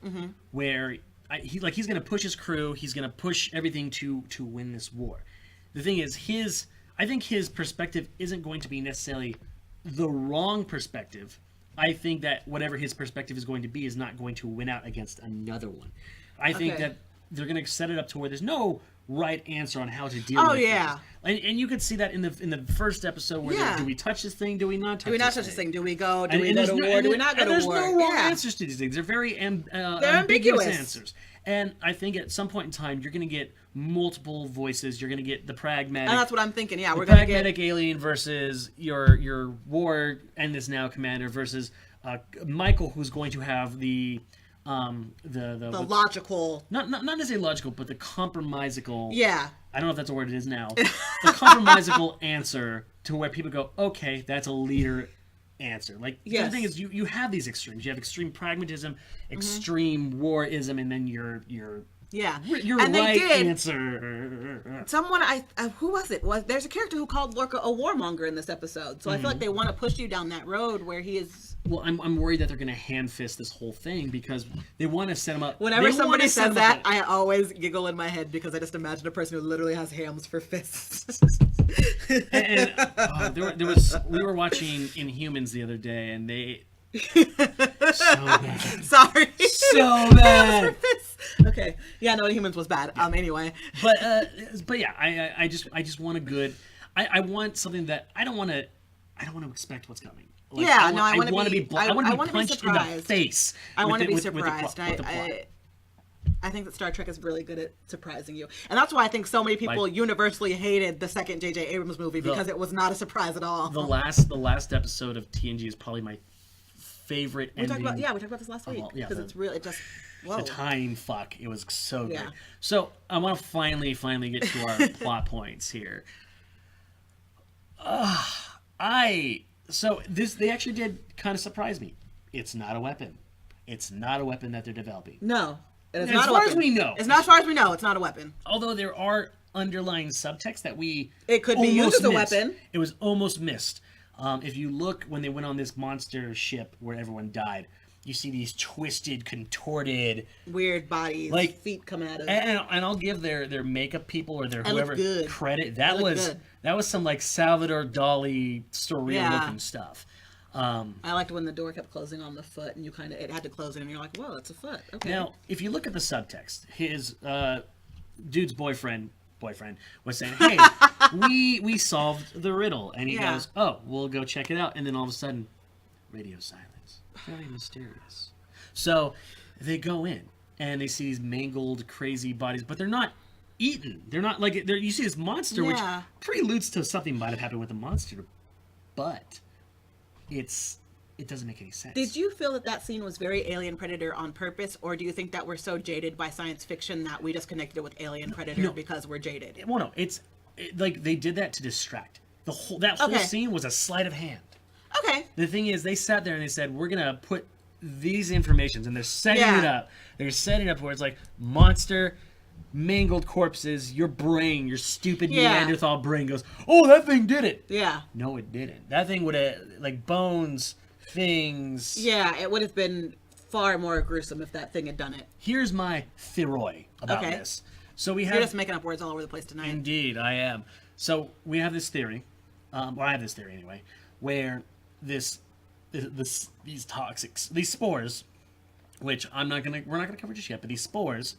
where he's going to push his crew. He's going to push everything to win this war. The thing is, I think his perspective isn't going to be necessarily the wrong perspective. I think that whatever his perspective is going to be is not going to win out against another one. I think that they're going to set it up to where there's no right answer on how to deal with things. And you could see that in the first episode where do we touch this thing? Do we not touch this thing? Do we not touch this thing? Do we go? Do we go to war? Do we not go to war? There's no wrong answers to these things. They're very ambiguous answers. And I think at some point in time, you're going to get multiple voices. You're going to get the pragmatic. And that's what I'm thinking. Yeah, we're going to get pragmatic alien versus your war end this now commander versus Michael, who's going to have the logical, not necessarily logical, but the compromisable. Yeah. I don't know if that's a word it is now. The compromisable answer to where people go, okay, that's a leader answer. Like the thing is, you have these extremes. You have extreme pragmatism, extreme warism, and then your and right answer. Someone who was it? There's a character who called Lorca a warmonger in this episode. So I feel like they want to push you down that road where he is. Well, I'm worried that they're going to hand fist this whole thing because they want to set him up. Whenever somebody says that, I always giggle in my head because I just imagine a person who literally has hams for fists. We were watching Inhumans the other day, and they. So bad. Sorry. So bad. Okay. Yeah, no, Inhumans was bad. Anyway. But yeah, I just want a good. I want something that I don't want to expect what's coming. Like, I want to be punched in the face. I want to be surprised. I think that Star Trek is really good at surprising you. And that's why I think so many people universally hated the second J.J. Abrams movie because it was not a surprise at all. The last episode of TNG is probably my favorite ending. We talked about this last week. Because it's really, the time fuck. It was so good. So I want to finally get to our plot points here. They actually did kind of surprise me. It's not a weapon. It's not a weapon that they're developing. No. As far as we know. As far as we know, it's not a weapon. Although there are underlying subtext that it could be used as a weapon. It was almost missed. If you look when they went on this monster ship where everyone died, you see these twisted, contorted, weird bodies, like feet coming out of. And I'll give their makeup people or their whoever credit. That was some like Salvador Dali surreal looking stuff. I liked when the door kept closing on the foot, and it had to close in, and you're like, whoa, it's a foot. Okay. Now, if you look at the subtext, his dude's boyfriend was saying, "Hey, we solved the riddle," and he goes, "Oh, we'll go check it out," and then all of a sudden, radio silence, very mysterious. So they go in and they see these mangled, crazy bodies, but they're not eaten. They're not like you see this monster, which preludes to something might have happened with the monster, but it doesn't make any sense. Did you feel that scene was very Alien Predator on purpose, or do you think that we're so jaded by science fiction that we just connected it with Alien Predator because we're jaded? Well, no, like they did that to distract. That whole scene was a sleight of hand. Okay. The thing is, they sat there and they said, "We're gonna put these informations," and they're setting it up. They're setting up where it's like monster, mangled corpses. Your brain, your stupid Neanderthal brain goes, "Oh, that thing did it." Yeah. No, it didn't. That thing would have like bones, things. Yeah, it would have been far more gruesome if that thing had done it. Here's my theory about this. So we have. You're just making up words all over the place tonight. Indeed, I am. So we have this theory. Well, I have this theory anyway, where these spores, which we're not gonna cover just yet, but these spores.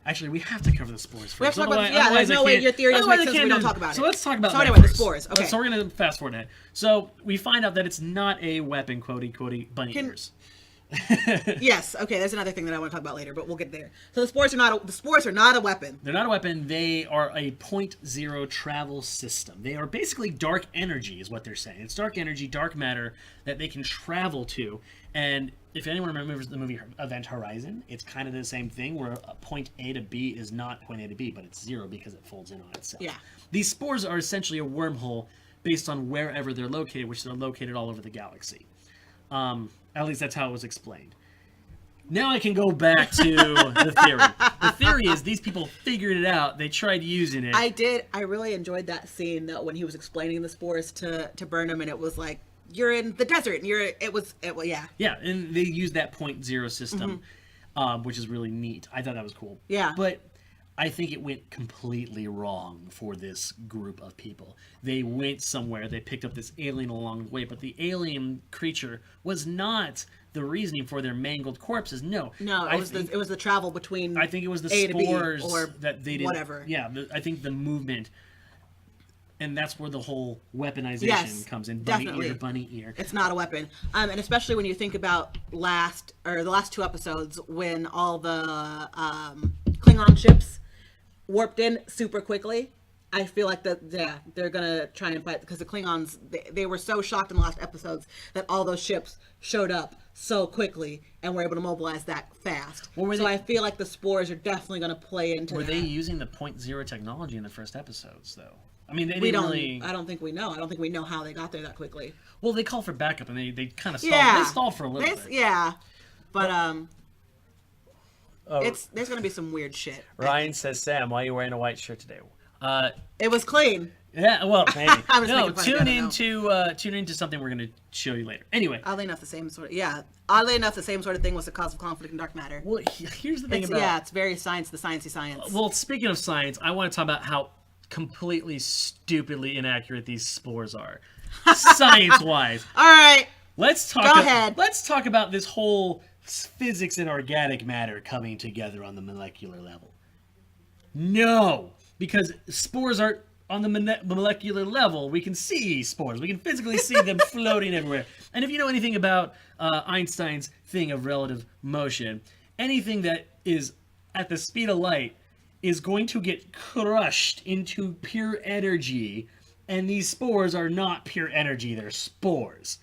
Actually, we have to cover the spores first. We have to talk about, there's no way your theory doesn't make sense if we don't talk about it. So let's talk about so that anyway, first. the spores. Okay. So we're going to fast forward ahead. So we find out that it's not a weapon, quotey, bunny ears. Yes. Okay. There's another thing that I want to talk about later, but we'll get there. So the spores are not a weapon. They're not a weapon. They are a 0.0 travel system. They are basically dark energy, is what they're saying. It's dark energy, dark matter that they can travel to. And if anyone remembers the movie Event Horizon, it's kind of the same thing where point A to B is not point A to B, but it's 0 because it folds in on itself. Yeah. These spores are essentially a wormhole based on wherever they're located, which they're located all over the galaxy. At least that's how it was explained. Now I can go back to the theory. The theory is these people figured it out. They tried using it. I did. I really enjoyed that scene though when he was explaining the spores to Burnham, and it was like, you're in the desert, and yeah, and they used that 0.0 system, which is really neat. I thought that was cool. Yeah, but I think it went completely wrong for this group of people. They went somewhere, they picked up this alien along the way, but the alien creature was not the reasoning for their mangled corpses. No, it was the travel between. I think it was the A spores to B or that they did. Whatever. Yeah, I think the movement. And that's where the whole weaponization comes in. Bunny ear. It's not a weapon. And especially when you think about the last 2 episodes when all the Klingon ships warped in super quickly. I feel like they're gonna try and fight because the Klingons they were so shocked in the last episodes that all those ships showed up so quickly and were able to mobilize that fast. I feel like the spores are definitely gonna play into. Were they using the 0.0 technology in the first episodes though? I mean, I don't think we know. I don't think we know how they got there that quickly. Well, they called for backup, and they kind of stalled. Yeah. They stalled for a little bit. Yeah, but there's gonna be some weird shit. Ryan says, "Sam, why are you wearing a white shirt today?" It was clean. Yeah, well, maybe. Tune into something we're gonna show you later. Anyway, oddly enough, the same sort of thing was the cause of conflict in dark matter. Well, here's the thing it's very sciencey science. Well, speaking of science, I want to talk about how completely stupidly inaccurate these spores are, science-wise. All right, go ahead. Let's talk about this whole physics and organic matter coming together on the molecular level. No, because spores are on the molecular level. We can see spores. We can physically see them floating everywhere. And if you know anything about Einstein's thing of relative motion, anything that is at the speed of light is going to get crushed into pure energy, and these spores are not pure energy, they're spores.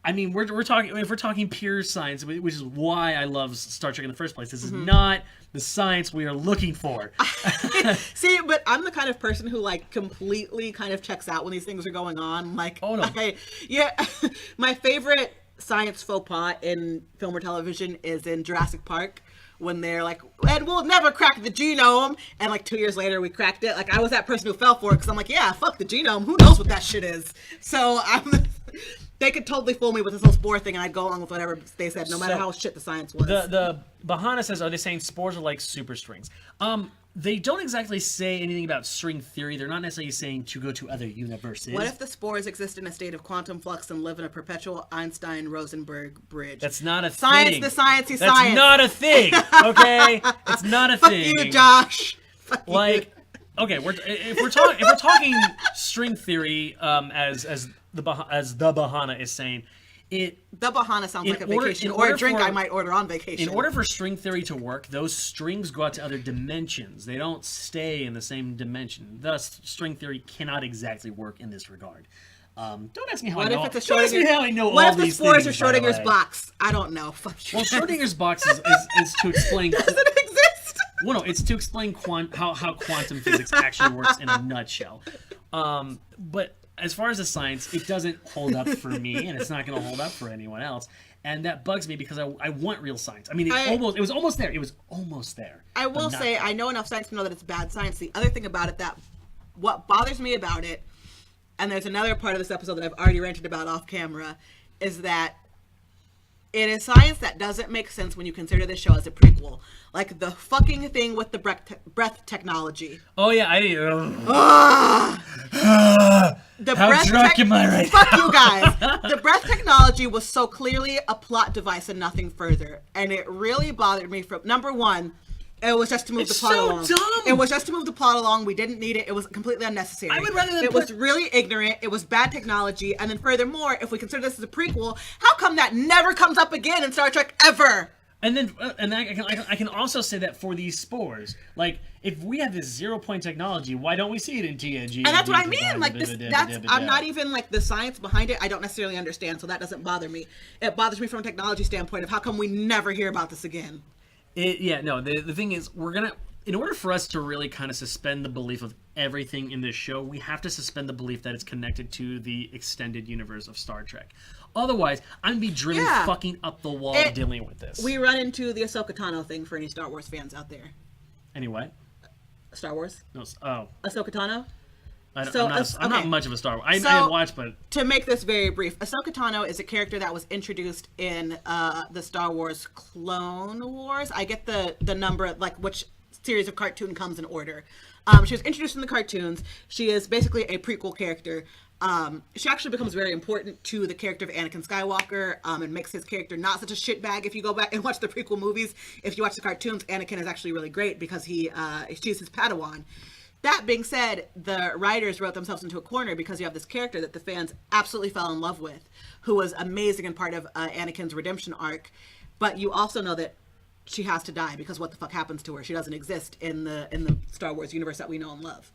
I mean, we're talking pure science, which is why I love Star Trek in the first place. This is not the science we are looking for. See, but I'm the kind of person who completely kind of checks out when these things are going on. Oh no. My favorite science faux pas in film or television is in Jurassic Park, when they're like, and we'll never crack the genome, and 2 years later we cracked it. I was that person who fell for it because I'm like, yeah, fuck the genome, who knows what that shit is. So They could totally fool me with this whole spore thing, and I'd go along with whatever they said, no matter how shit the science was. The Bahana says, are they saying spores are like super strings? They don't exactly say anything about string theory. They're not necessarily saying to go to other universes. What if the spores exist in a state of quantum flux and live in a perpetual Einstein-Rosenberg bridge? That's not a science, thing. The sciencey That's science. not a thing, okay? It's not a thing. Fuck you, Josh. Fuck like, you. Okay, if we're talking string theory, as the Bahana is saying, the Bahana sounds like a vacation or a drink I might order on vacation. In order for string theory to work, those strings go out to other dimensions. They don't stay in the same dimension. Thus, string theory cannot exactly work in this regard. Don't ask me how I know. Don't ask me how I know all these things. What if the spores are Schrodinger's box? I don't know. Fuck you. Well, Schrodinger's box is to explain. Does it exist? Well, no, it's to explain how quantum physics actually works in a nutshell. But as far as the science, it doesn't hold up for me, and it's not going to hold up for anyone else. And that bugs me because I want real science. I mean, it was almost there. It was almost there. I will say, I know enough science to know that it's bad science. The other thing about it, what bothers me about it, and there's another part of this episode that I've already ranted about off camera, is that it is science that doesn't make sense when you consider this show as a prequel. Like the fucking thing with the breath technology. Oh yeah, I did. How drunk am I right Fuck now? you guys. The breath technology was so clearly a plot device and nothing further. And it really bothered me from, number one, it was just to move the plot along. Dumb. It was just to move the plot along. We didn't need it. It was completely unnecessary. I would rather it was really ignorant. It was bad technology. And then furthermore, if we consider this as a prequel, how come that never comes up again in Star Trek ever? And then, I can also say that for these spores, like if we have this 0-point technology, why don't we see it in TNG? And that's what I mean. Like this, I'm not even like the science behind it. I don't necessarily understand, so that doesn't bother me. It bothers me from a technology standpoint of how come we never hear about this again. The thing is, in order for us to really kind of suspend the belief of everything in this show, we have to suspend the belief that it's connected to the extended universe of Star Trek. Otherwise, I'm gonna be driven fucking up the wall dealing with this. We run into the Ahsoka Tano thing for any Star Wars fans out there. Anyway? Star Wars? No, Ahsoka Tano? I'm not much of a Star Wars. I didn't watch, but... To make this very brief, Ahsoka Tano is a character that was introduced in the Star Wars Clone Wars. I get the number, like, which series of cartoon comes in order. She was introduced in the cartoons. She is basically a prequel character. She actually becomes very important to the character of Anakin Skywalker, and makes his character not such a shitbag if you go back and watch the prequel movies. If you watch the cartoons, Anakin is actually really great because she's his Padawan. That being said, the writers wrote themselves into a corner because you have this character that the fans absolutely fell in love with, who was amazing and part of Anakin's redemption arc. But you also know that she has to die because what the fuck happens to her? She doesn't exist in the Star Wars universe that we know and love.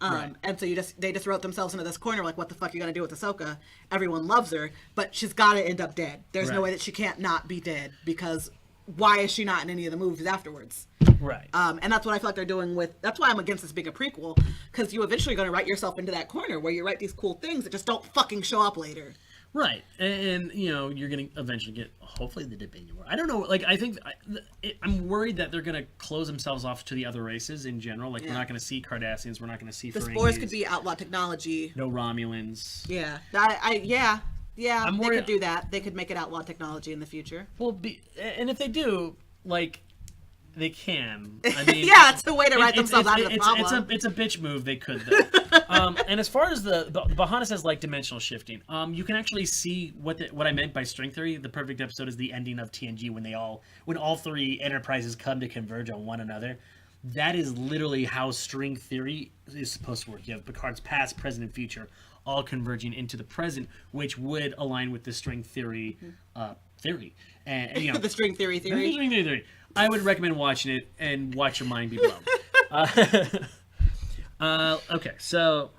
Right. And so they just wrote themselves into this corner, like, what the fuck are you gonna do with Ahsoka? Everyone loves her, but she's gotta end up dead. There's no way that she can't not be dead, because why is she not in any of the movies afterwards? Right. And that's what I feel like they're doing that's why I'm against this being a prequel, because you eventually gonna write yourself into that corner where you write these cool things that just don't fucking show up later. Right, and you're gonna eventually get hopefully the Dominion War. I don't know, like I'm worried that they're gonna close themselves off to the other races in general. Like we're not gonna see Cardassians, we're not gonna see the Ferengis. spores could be outlaw technology. No Romulans. Yeah, they could do that. They could make it outlaw technology in the future. Well, and if they do, like. They can. I mean, yeah, it's a way to write themselves out of the problem. It's a bitch move. They could, though. And as far as the Bahana says, like dimensional shifting, you can actually see what I meant by string theory. The perfect episode is the ending of TNG when all three enterprises come to converge on one another. That is literally how string theory is supposed to work. You have Picard's past, present, and future all converging into the present, which would align with the string theory theory. And the string theory. The string theory. I would recommend watching it and watch your mind be blown. Okay, so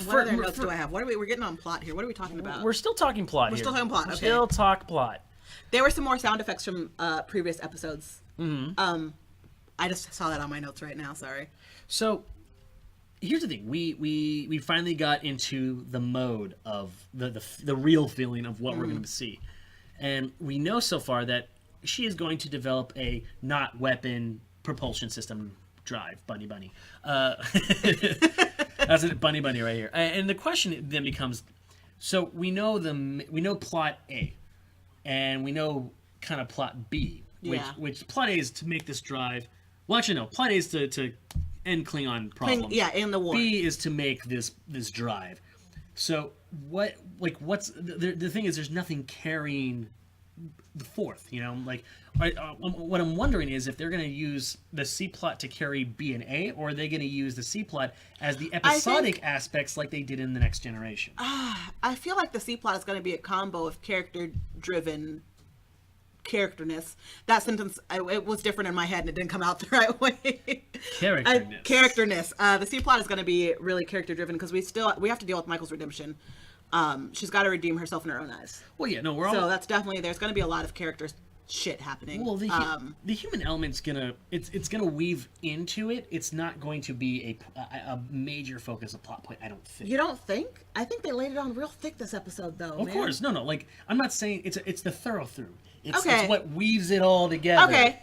what other notes do I have? We're getting on plot here. What are we talking about? We're still talking plot. We're still talking plot. Okay. Still talk plot. There were some more sound effects from previous episodes. Mm-hmm. I just saw that on my notes right now. Sorry. So here's the thing: we finally got into the mode of the real feeling of what we're going to see, and we know so far that she is going to develop a not weapon propulsion system drive. Bunny. That's a bunny right here. And the question then becomes, So we know plot A, and we know kind of plot B. Which plot A is to make this drive. Well, actually, no. Plot A is to end Klingon problems. In the war. B is to make this drive. So what's the thing is? There's nothing carrying the fourth. What I'm wondering is if they're going to use the C plot to carry B and A, or are they going to use the C plot as the episodic aspects like they did in The Next Generation? I feel like the C plot is going to be a combo of character-driven characterness. That sentence, it was different in my head and it didn't come out the right way. Characterness. The C plot is going to be really character-driven because we have to deal with Michael's redemption. She's got to redeem herself in her own eyes. Well, yeah, no, so that's definitely, there's going to be a lot of character shit happening. Well, the human element's it's gonna weave into it. It's not going to be a major focus of plot point, I don't think. You don't think? I think they laid it on real thick this episode, though. Of course, no. Like, I'm not saying it's the thorough through. It's what weaves it all together. Okay.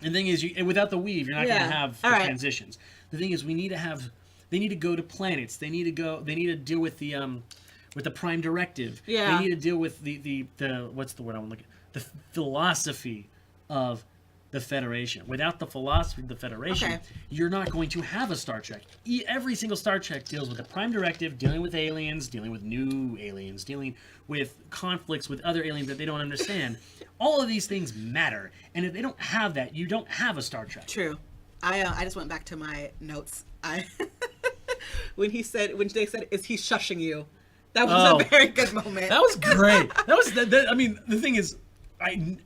And the thing is, without the weave, you're not going to have the transitions. The thing is, they need to go to planets. They need to deal with the Prime Directive. Yeah. They need to deal with the what's the word I want to look at? The philosophy of the Federation. Without the philosophy of the Federation, you're not going to have a Star Trek. Every single Star Trek deals with the Prime Directive, dealing with aliens, dealing with new aliens, dealing with conflicts with other aliens that they don't understand. All of these things matter, and if they don't have that, you don't have a Star Trek. True. I just went back to my notes. When they said, "Is he shushing you?" That was a very good moment. That was great. I mean, the thing is, I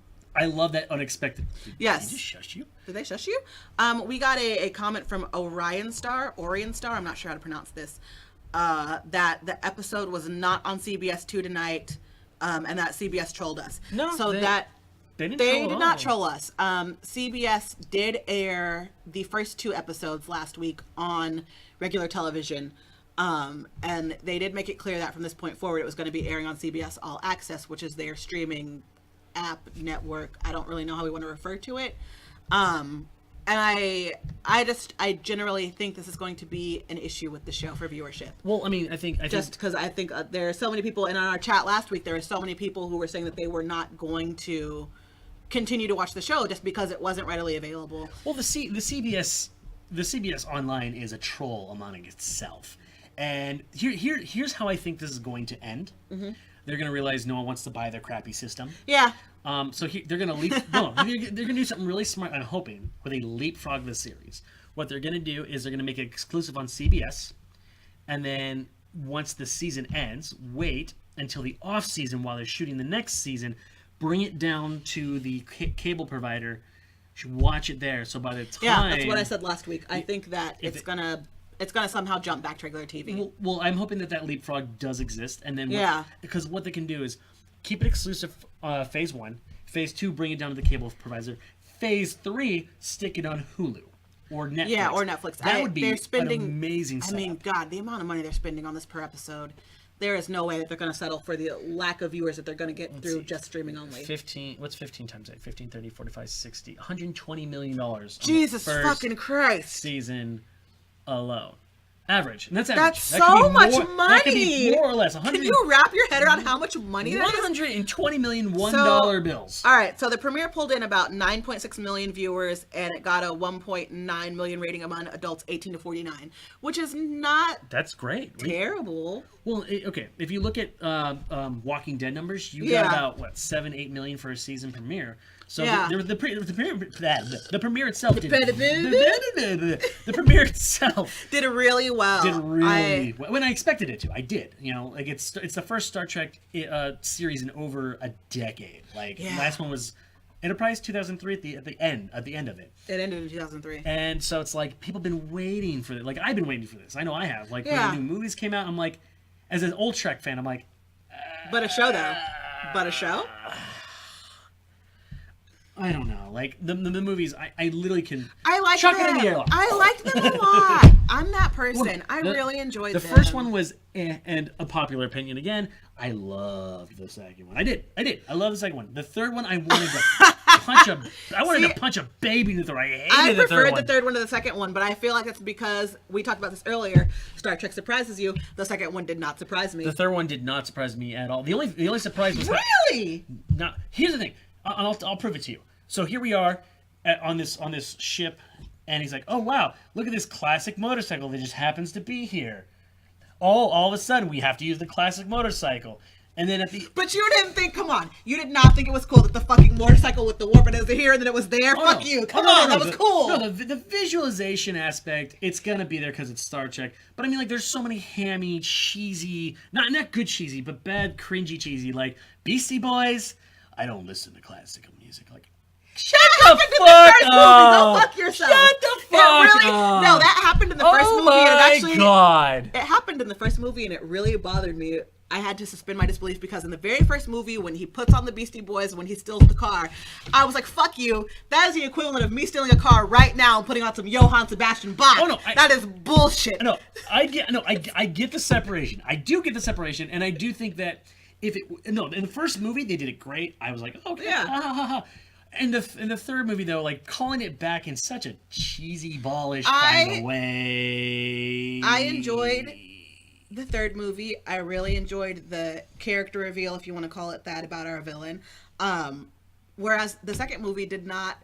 love that unexpected. Yes. Did they just shush you? Did they shush you? We got a comment from Orion Star. I'm not sure how to pronounce this. That the episode was not on CBS 2 tonight, and that CBS trolled us. No, so they did not troll us. CBS did air the first 2 episodes last week on regular television. And they did make it clear that from this point forward, it was going to be airing on CBS All Access, which is their streaming app network. I don't really know how we want to refer to it. And I generally think this is going to be an issue with the show for viewership. Well, I mean, I think because I think there are so many people, and on our chat last week, there were so many people who were saying that they were not going to continue to watch the show just because it wasn't readily available. Well, the CBS Online is a troll among itself. And here's how I think this is going to end. Mm-hmm. They're going to realize no one wants to buy their crappy system. Yeah. So they're going to they're going to do something really smart. I'm hoping where they leapfrog the series. What they're going to do is they're going to make it exclusive on CBS, and then once the season ends, wait until the off season while they're shooting the next season, bring it down to the cable provider. You should watch it there. So by the time that's what I said last week. I think that it's gonna somehow jump back to regular TV. Well, I'm hoping that leapfrog does exist, and then because what they can do is keep it exclusive. Phase 1, Phase 2, bring it down to the cable provider. Phase 3, stick it on Hulu or Netflix. Yeah, or Netflix. That would be an amazing setup. I mean, God, the amount of money they're spending on this per episode. There is no way that they're going to settle for the lack of viewers that they're going to get through just streaming only. 15. What's 15 times 8? 15, 30, 45, 60. $120 million. Jesus fucking Christ. Season alone. Average. And that's average. That's so much money. That could be more or less. Can you wrap your head around how much money that is? $120 million $1 bills. All right. So the premiere pulled in about 9.6 million viewers, and it got a 1.9 million rating among adults 18 to 49, which is not That's great. Terrible. Well, okay. If you look at Walking Dead numbers, you got about, 7, 8 million for a season premiere. So the premiere itself did the premiere itself did really well. Well. When I expected it to, I did. Like it's the first Star Trek series in over a decade. Like last one was Enterprise 2003 at the end of it. It ended in 2003. And so it's like people have been waiting for it. Like I've been waiting for this. I know I have. Like when the new movies came out, I'm like, as an old Trek fan, I'm like, but a show though. But a show. I don't know. Like the movies, I literally can. I like chuck them. It in the air. I liked them a lot. I'm that person. I really enjoyed them. The first one was, and a popular opinion again. I loved the second one. I did. I love the second one. The third one, I wanted to to punch a baby in the throat. I hated I the third preferred one. the third one to the second one, but I feel like it's because we talked about this earlier. Star Trek surprises you. The second one did not surprise me. The third one did not surprise me at all. The only surprise was really. Now, here's the thing. I'll prove it to you. So here we are on this ship, and he's like, "Oh wow, look at this classic motorcycle that just happens to be here." All of a sudden, we have to use the classic motorcycle. And then But you didn't think, come on, you did not think it was cool that the fucking motorcycle with the warp and it was here and then it was there? Fuck you. Come on, that was cool. No, the visualization aspect, it's going to be there because it's Star Trek. But I mean, like, there's so many hammy, cheesy, not good cheesy, but bad, cringy cheesy, like Beastie Boys. I don't listen to classical music. Like, shut the fuck up! Go fuck yourself. Shut the fuck up! No, that happened in the first movie. Oh my god! It happened in the first movie and it really bothered me. I had to suspend my disbelief because in the very first movie, when he puts on the Beastie Boys, when he steals the car, I was like, fuck you. That is the equivalent of me stealing a car right now and putting on some Johann Sebastian Bach. Oh, no, that is bullshit. I get the separation. I do get the separation, and I do think that in the first movie, they did it great. I was like, okay, yeah. Ha, ha, ha, ha. In the third movie, though, like, calling it back in such a cheesy, ballish kind of way. I enjoyed the third movie. I really enjoyed the character reveal, if you want to call it that, about our villain. Whereas the second movie did not,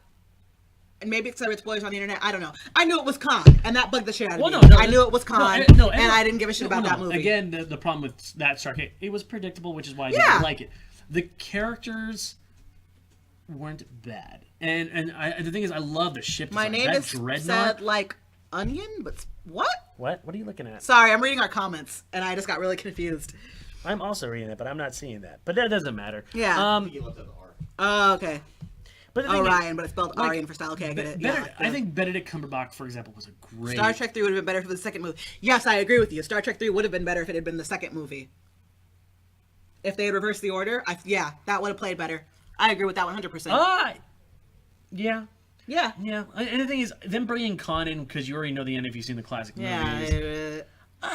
and maybe it's spoilers on the internet, I don't know. I knew it was Khan, and that bugged the shit out of me. I knew it was Khan, and I didn't give a shit about that movie. Again, the problem with that Star Trek, it was predictable, which is why I didn't like it. The characters weren't bad, and the thing is, I love the ship design. My name is Dreadnought, said like onion, but what? What are you looking at? Sorry, I'm reading our comments, and I just got really confused. I'm also reading it, but I'm not seeing that. But that doesn't matter. Yeah. You left out the R. Oh, okay. But the Oh, thing is, Ryan, but it's spelled Aryan for style. Okay, I get it. I think Benedict Cumberbatch, for example, was a great. Star Trek 3 would have been better if it was the second movie. Yes, I agree with you. Star Trek 3 would have been better if it had been the second movie. If they had reversed the order, that would have played better. I agree with that 100%. Yeah. Yeah. Yeah. And the thing is, them bringing Khan in, because you already know the end if you've seen the classic movies. Yeah.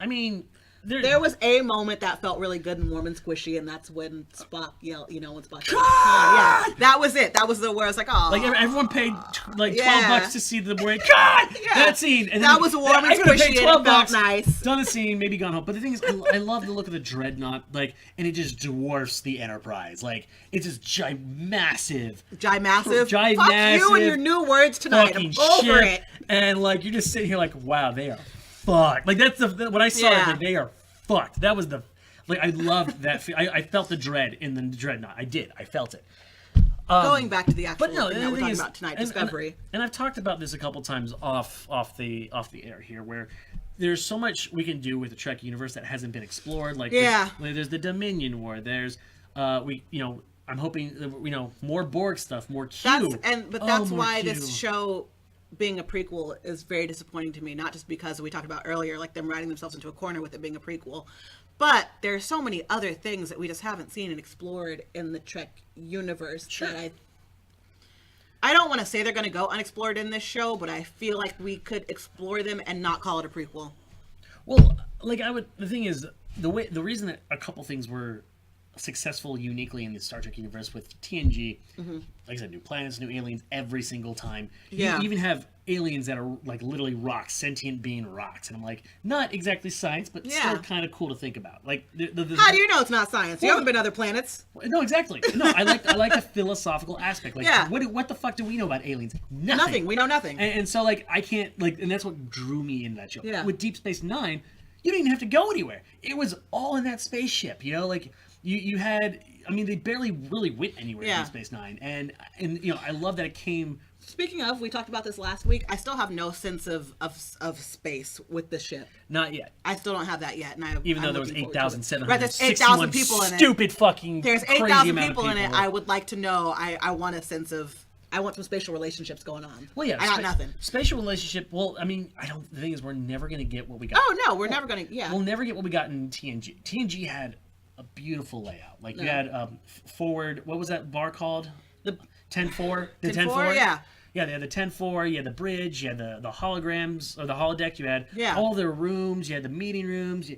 I mean, there was a moment that felt really good and warm and squishy, and that's when Spock yelled, when Spock yelled, yeah, that was it. That was the where I was like, oh. Like, everyone paid, like, $12 to see the word, God! Yeah. That scene. And that was warm and squishy, and it felt nice. Done the scene, maybe gone home. But the thing is, I love the look of the Dreadnought, like, and it just dwarfs the Enterprise. Like, it's just massive. Massive. Fuck you and your new words tonight. I'm over it. And, like, you're just sitting here like, wow, they are fucked. Like, that's when I saw it, like, they are fucked. That was I loved that. I felt the dread in the Dreadnought. I did. I felt it. Going back to the actual thing that we're talking about tonight, Discovery. And I've talked about this a couple times off the air here, where there's so much we can do with the Trek universe that hasn't been explored. Like, there's the Dominion War. There's I'm hoping more Borg stuff, more Q. That's why this show being a prequel is very disappointing to me, not just because we talked about earlier, like them writing themselves into a corner with it being a prequel, but there are so many other things that we just haven't seen and explored in the Trek universe that I don't want to say they're going to go unexplored in this show, but I feel like we could explore them and not call it a prequel. Well, the thing is, the reason that a couple things were successful uniquely in the Star Trek universe with TNG, like I said, new planets, new aliens every single time. Yeah. You even have aliens that are like literally rocks, sentient being rocks, and I'm like, not exactly science, but still kind of cool to think about. Like, how do you know it's not science? You haven't been to other planets. No, exactly. No, I like the philosophical aspect. Like, what the fuck do we know about aliens? Nothing. We know nothing. And so like I can't and that's what drew me into that show. Yeah. With Deep Space Nine, you didn't even have to go anywhere. It was all in that spaceship. Like. You had, they barely really went anywhere in Deep Space Nine, and I love that it came. Speaking of, we talked about this last week. I still have no sense of space with the ship. Not yet. I still don't have that yet, and even though there was 8,761 there's 8,000 people in it. Stupid fucking. There's 8,000 people in it. I would like to know. I want a sense of. I want some spatial relationships going on. Well, yeah, I got nothing. Spatial relationship. Well, the thing is, we're never gonna get what we got. Oh no, we're never gonna. Yeah. We'll never get what we got in TNG. TNG had a beautiful layout. Like you had forward. What was that bar called? The 10-4. The 10-4. Yeah. Yeah, they had the 10-4, you had the bridge, you had the holograms, or the holodeck, you had Yeah. all their rooms, you had the meeting rooms, you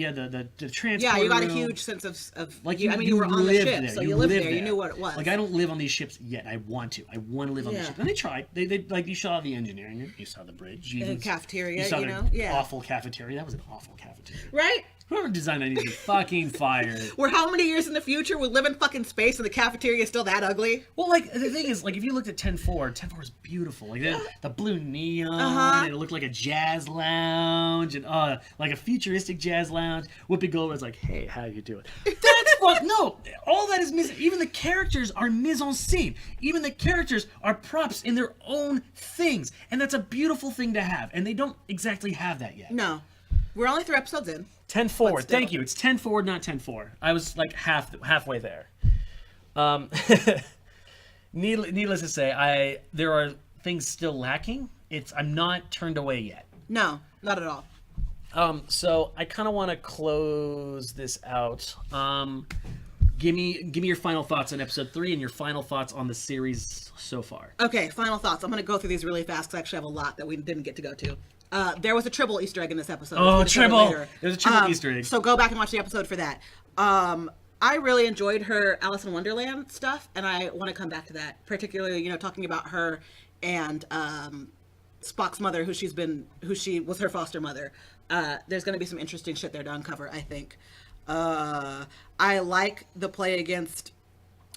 had the transport Yeah, you got room. a huge sense of Like you were on the lived ship, there. so you lived there. You there. knew what it was. Like I don't live on these ships yet. I want to. I want to live on the Yeah. ship. And they tried. They like you saw the engineering. You saw the bridge. The cafeteria, You saw you the know? Yeah. awful cafeteria. That was an awful cafeteria. Right? Whoever designed that needs to be fucking fired. We're how many years in the future? We live in fucking space and the cafeteria is still that ugly? Well, like the thing is, like if you looked at 10-4, 10-4 is beautiful. Like the blue neon, Uh-huh. and it looked like a jazz lounge, and like a futuristic jazz lounge. Whoopi Goldberg's like, "Hey, how you doing?" That's what. No, all that is missing. Even the characters are mise en scene. Even the characters are props in their own things, and that's a beautiful thing to have. And they don't exactly have that yet. No. We're only 3 episodes in. 10-4. But still. Thank you. It's 10-4, not 10-4. I was like halfway there. Needless to say, there are things still lacking. I'm not turned away yet. No, not at all. So I kind of want to close this out. Give me your final thoughts on episode 3 and your final thoughts on the series so far. Okay, final thoughts. I'm going to go through these really fast because I actually have a lot that we didn't get to go to. There was a Tribble Easter egg in this episode. Oh, We'll discover Tribble! later. There's a Tribble Easter egg. So go back and watch the episode for that. I really enjoyed her Alice in Wonderland stuff, and I want to come back to that. Particularly, talking about her and Spock's mother, who she was her foster mother. There's going to be some interesting shit there to uncover, I think. I like the play against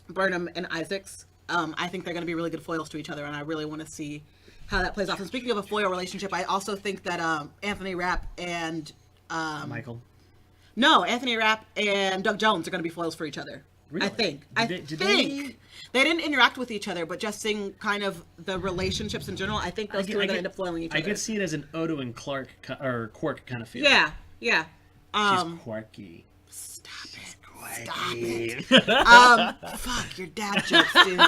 Burnham and Isaacs. I think they're going to be really good foils to each other, and I really want to see how that plays off. And speaking of a foil relationship, I also think that Anthony Rapp and Michael? No, Anthony Rapp and Doug Jones are going to be foils for each other. Really? I think. Did they? They didn't interact with each other, but just seeing kind of the relationships in general, I think those two are going to end up foiling each other. I could see it as an Odo and Quark kind of feel. Yeah. She's quirky. Stop it. Quirky. Fuck your dad jokes, dude.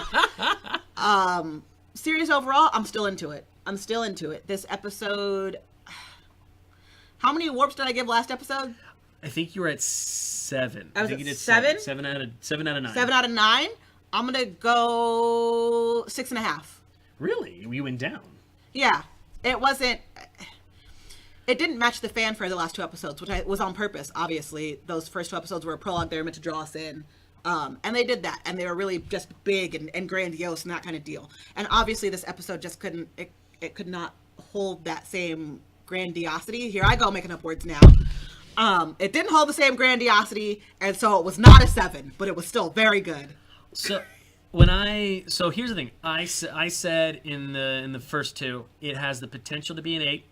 Series overall, I'm still into it. This episode. How many warps did I give last episode? I think you were at 7. I was think at you did 7? 7 out of 9. 7 out of 9. I'm gonna go 6.5. Really? You went down. Yeah, it wasn't. It didn't match the fanfare the last 2 episodes, which was on purpose. Obviously, those first 2 episodes were a prologue; they were meant to draw us in, and they did that. And they were really just big and grandiose and that kind of deal. And obviously, this episode just couldn't. It could not hold that same grandiosity. Here I go making up words now. It didn't hold the same grandiosity, and so it was not a 7, but it was still very good. So here's the thing. I said in the first 2, it has the potential to be an 8.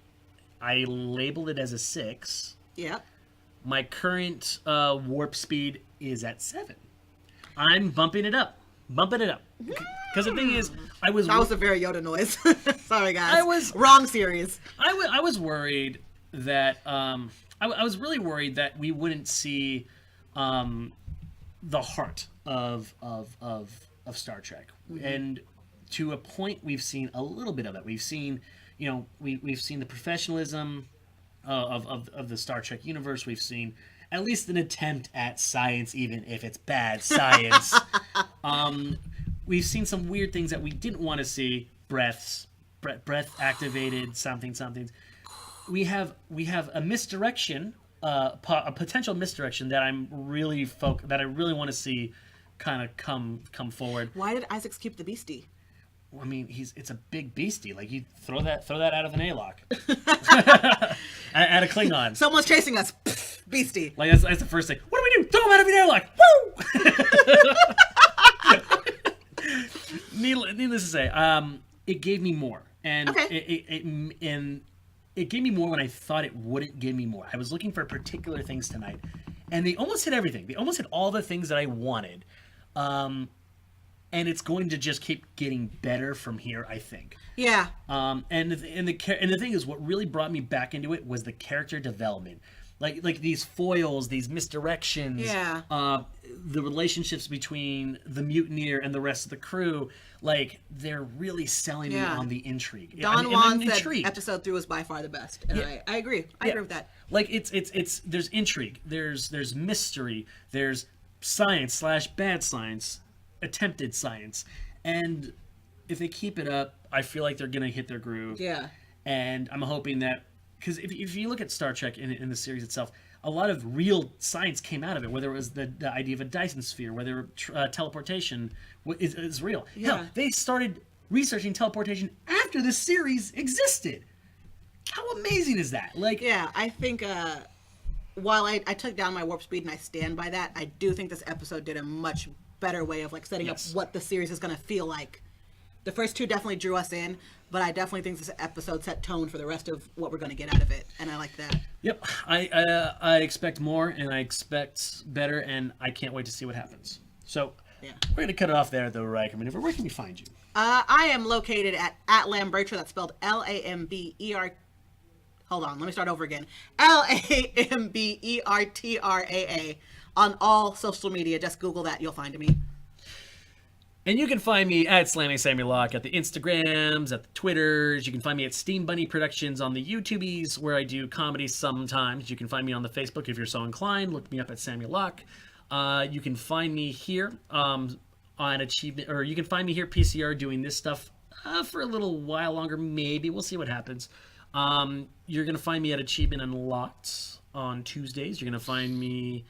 I labeled it as a 6. Yep. My current warp speed is at 7. I'm bumping it up. Because the thing is, That was a very Yoda noise. Sorry, guys. Wrong series. I was worried that I was really worried that we wouldn't see the heart of Star Trek, and to a point we've seen a little bit of it. We've seen, we've seen the professionalism of the Star Trek universe. We've seen at least an attempt at science, even if it's bad science. We've seen some weird things that we didn't want to see. Breath activated something. We have a misdirection, a potential misdirection that I'm really that I really want to see kind of come forward. Why did Isaacs keep the beastie? I mean, it's a big beastie. Like, you throw that out of an A-lock at a Klingon. Someone's chasing us. Beastie. Like, that's the first thing. What do we do? Throw him out of an airlock. Woo! Needless to say, it gave me more, and Okay. it gave me more when I thought it wouldn't give me more. I was looking for particular things tonight, and they almost hit everything. They almost hit all the things that I wanted, and it's going to just keep getting better from here, I think. Yeah. And the thing is, what really brought me back into it was the character development. Like these foils, these misdirections, Yeah. The relationships between the mutineer and the rest of the crew, like, they're really selling me on the intrigue. Don Juan I'm said intrigued. episode 3 was by far the best, and Yeah. I agree. I agree with that. Like, it's there's intrigue, there's mystery, there's science / bad science, attempted science, and if they keep it up, I feel like they're gonna hit their groove. Yeah. And I'm hoping that, because if you look at Star Trek in the series itself, a lot of real science came out of it. Whether it was the idea of a Dyson sphere, whether teleportation is real. Yeah. Hell, they started researching teleportation after this series existed. How amazing is that? Like, yeah, I think while I took down my warp speed and I stand by that, I do think this episode did a much better way of like setting up what the series is going to feel like. The first two definitely drew us in, but I definitely think this episode set tone for the rest of what we're going to get out of it, and I like that. Yep, I expect more, and I expect better, and I can't wait to see what happens. So we're going to cut it off there, though, Riker. Maneuver, where can we find you? I am located at Lambertra. That's spelled Lamber. Hold on, let me start over again. Lambertraa on all social media. Just Google that, you'll find me. And you can find me at Slamming Samuel Locke at the Instagrams, at the Twitters. You can find me at Steam Bunny Productions on the YouTubies, where I do comedy sometimes. You can find me on the Facebook if you're so inclined. Look me up at Samuel Locke. You can find me here on Achievement, or you can find me here PCR doing this stuff for a little while longer. Maybe we'll see what happens. You're gonna find me at Achievement Unlocked on Tuesdays. You're gonna find me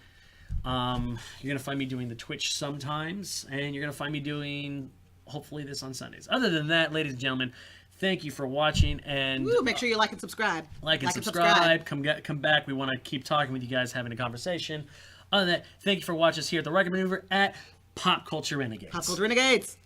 doing the Twitch sometimes, and you're gonna find me doing hopefully this on Sundays. Other than that, ladies and gentlemen, thank you for watching, and make sure you like and subscribe. Like and subscribe. Come back. We want to keep talking with you guys, having a conversation. Other than that, thank you for watching us here at the Riker Maneuver at Pop Culture Renegades. Pop Culture Renegades.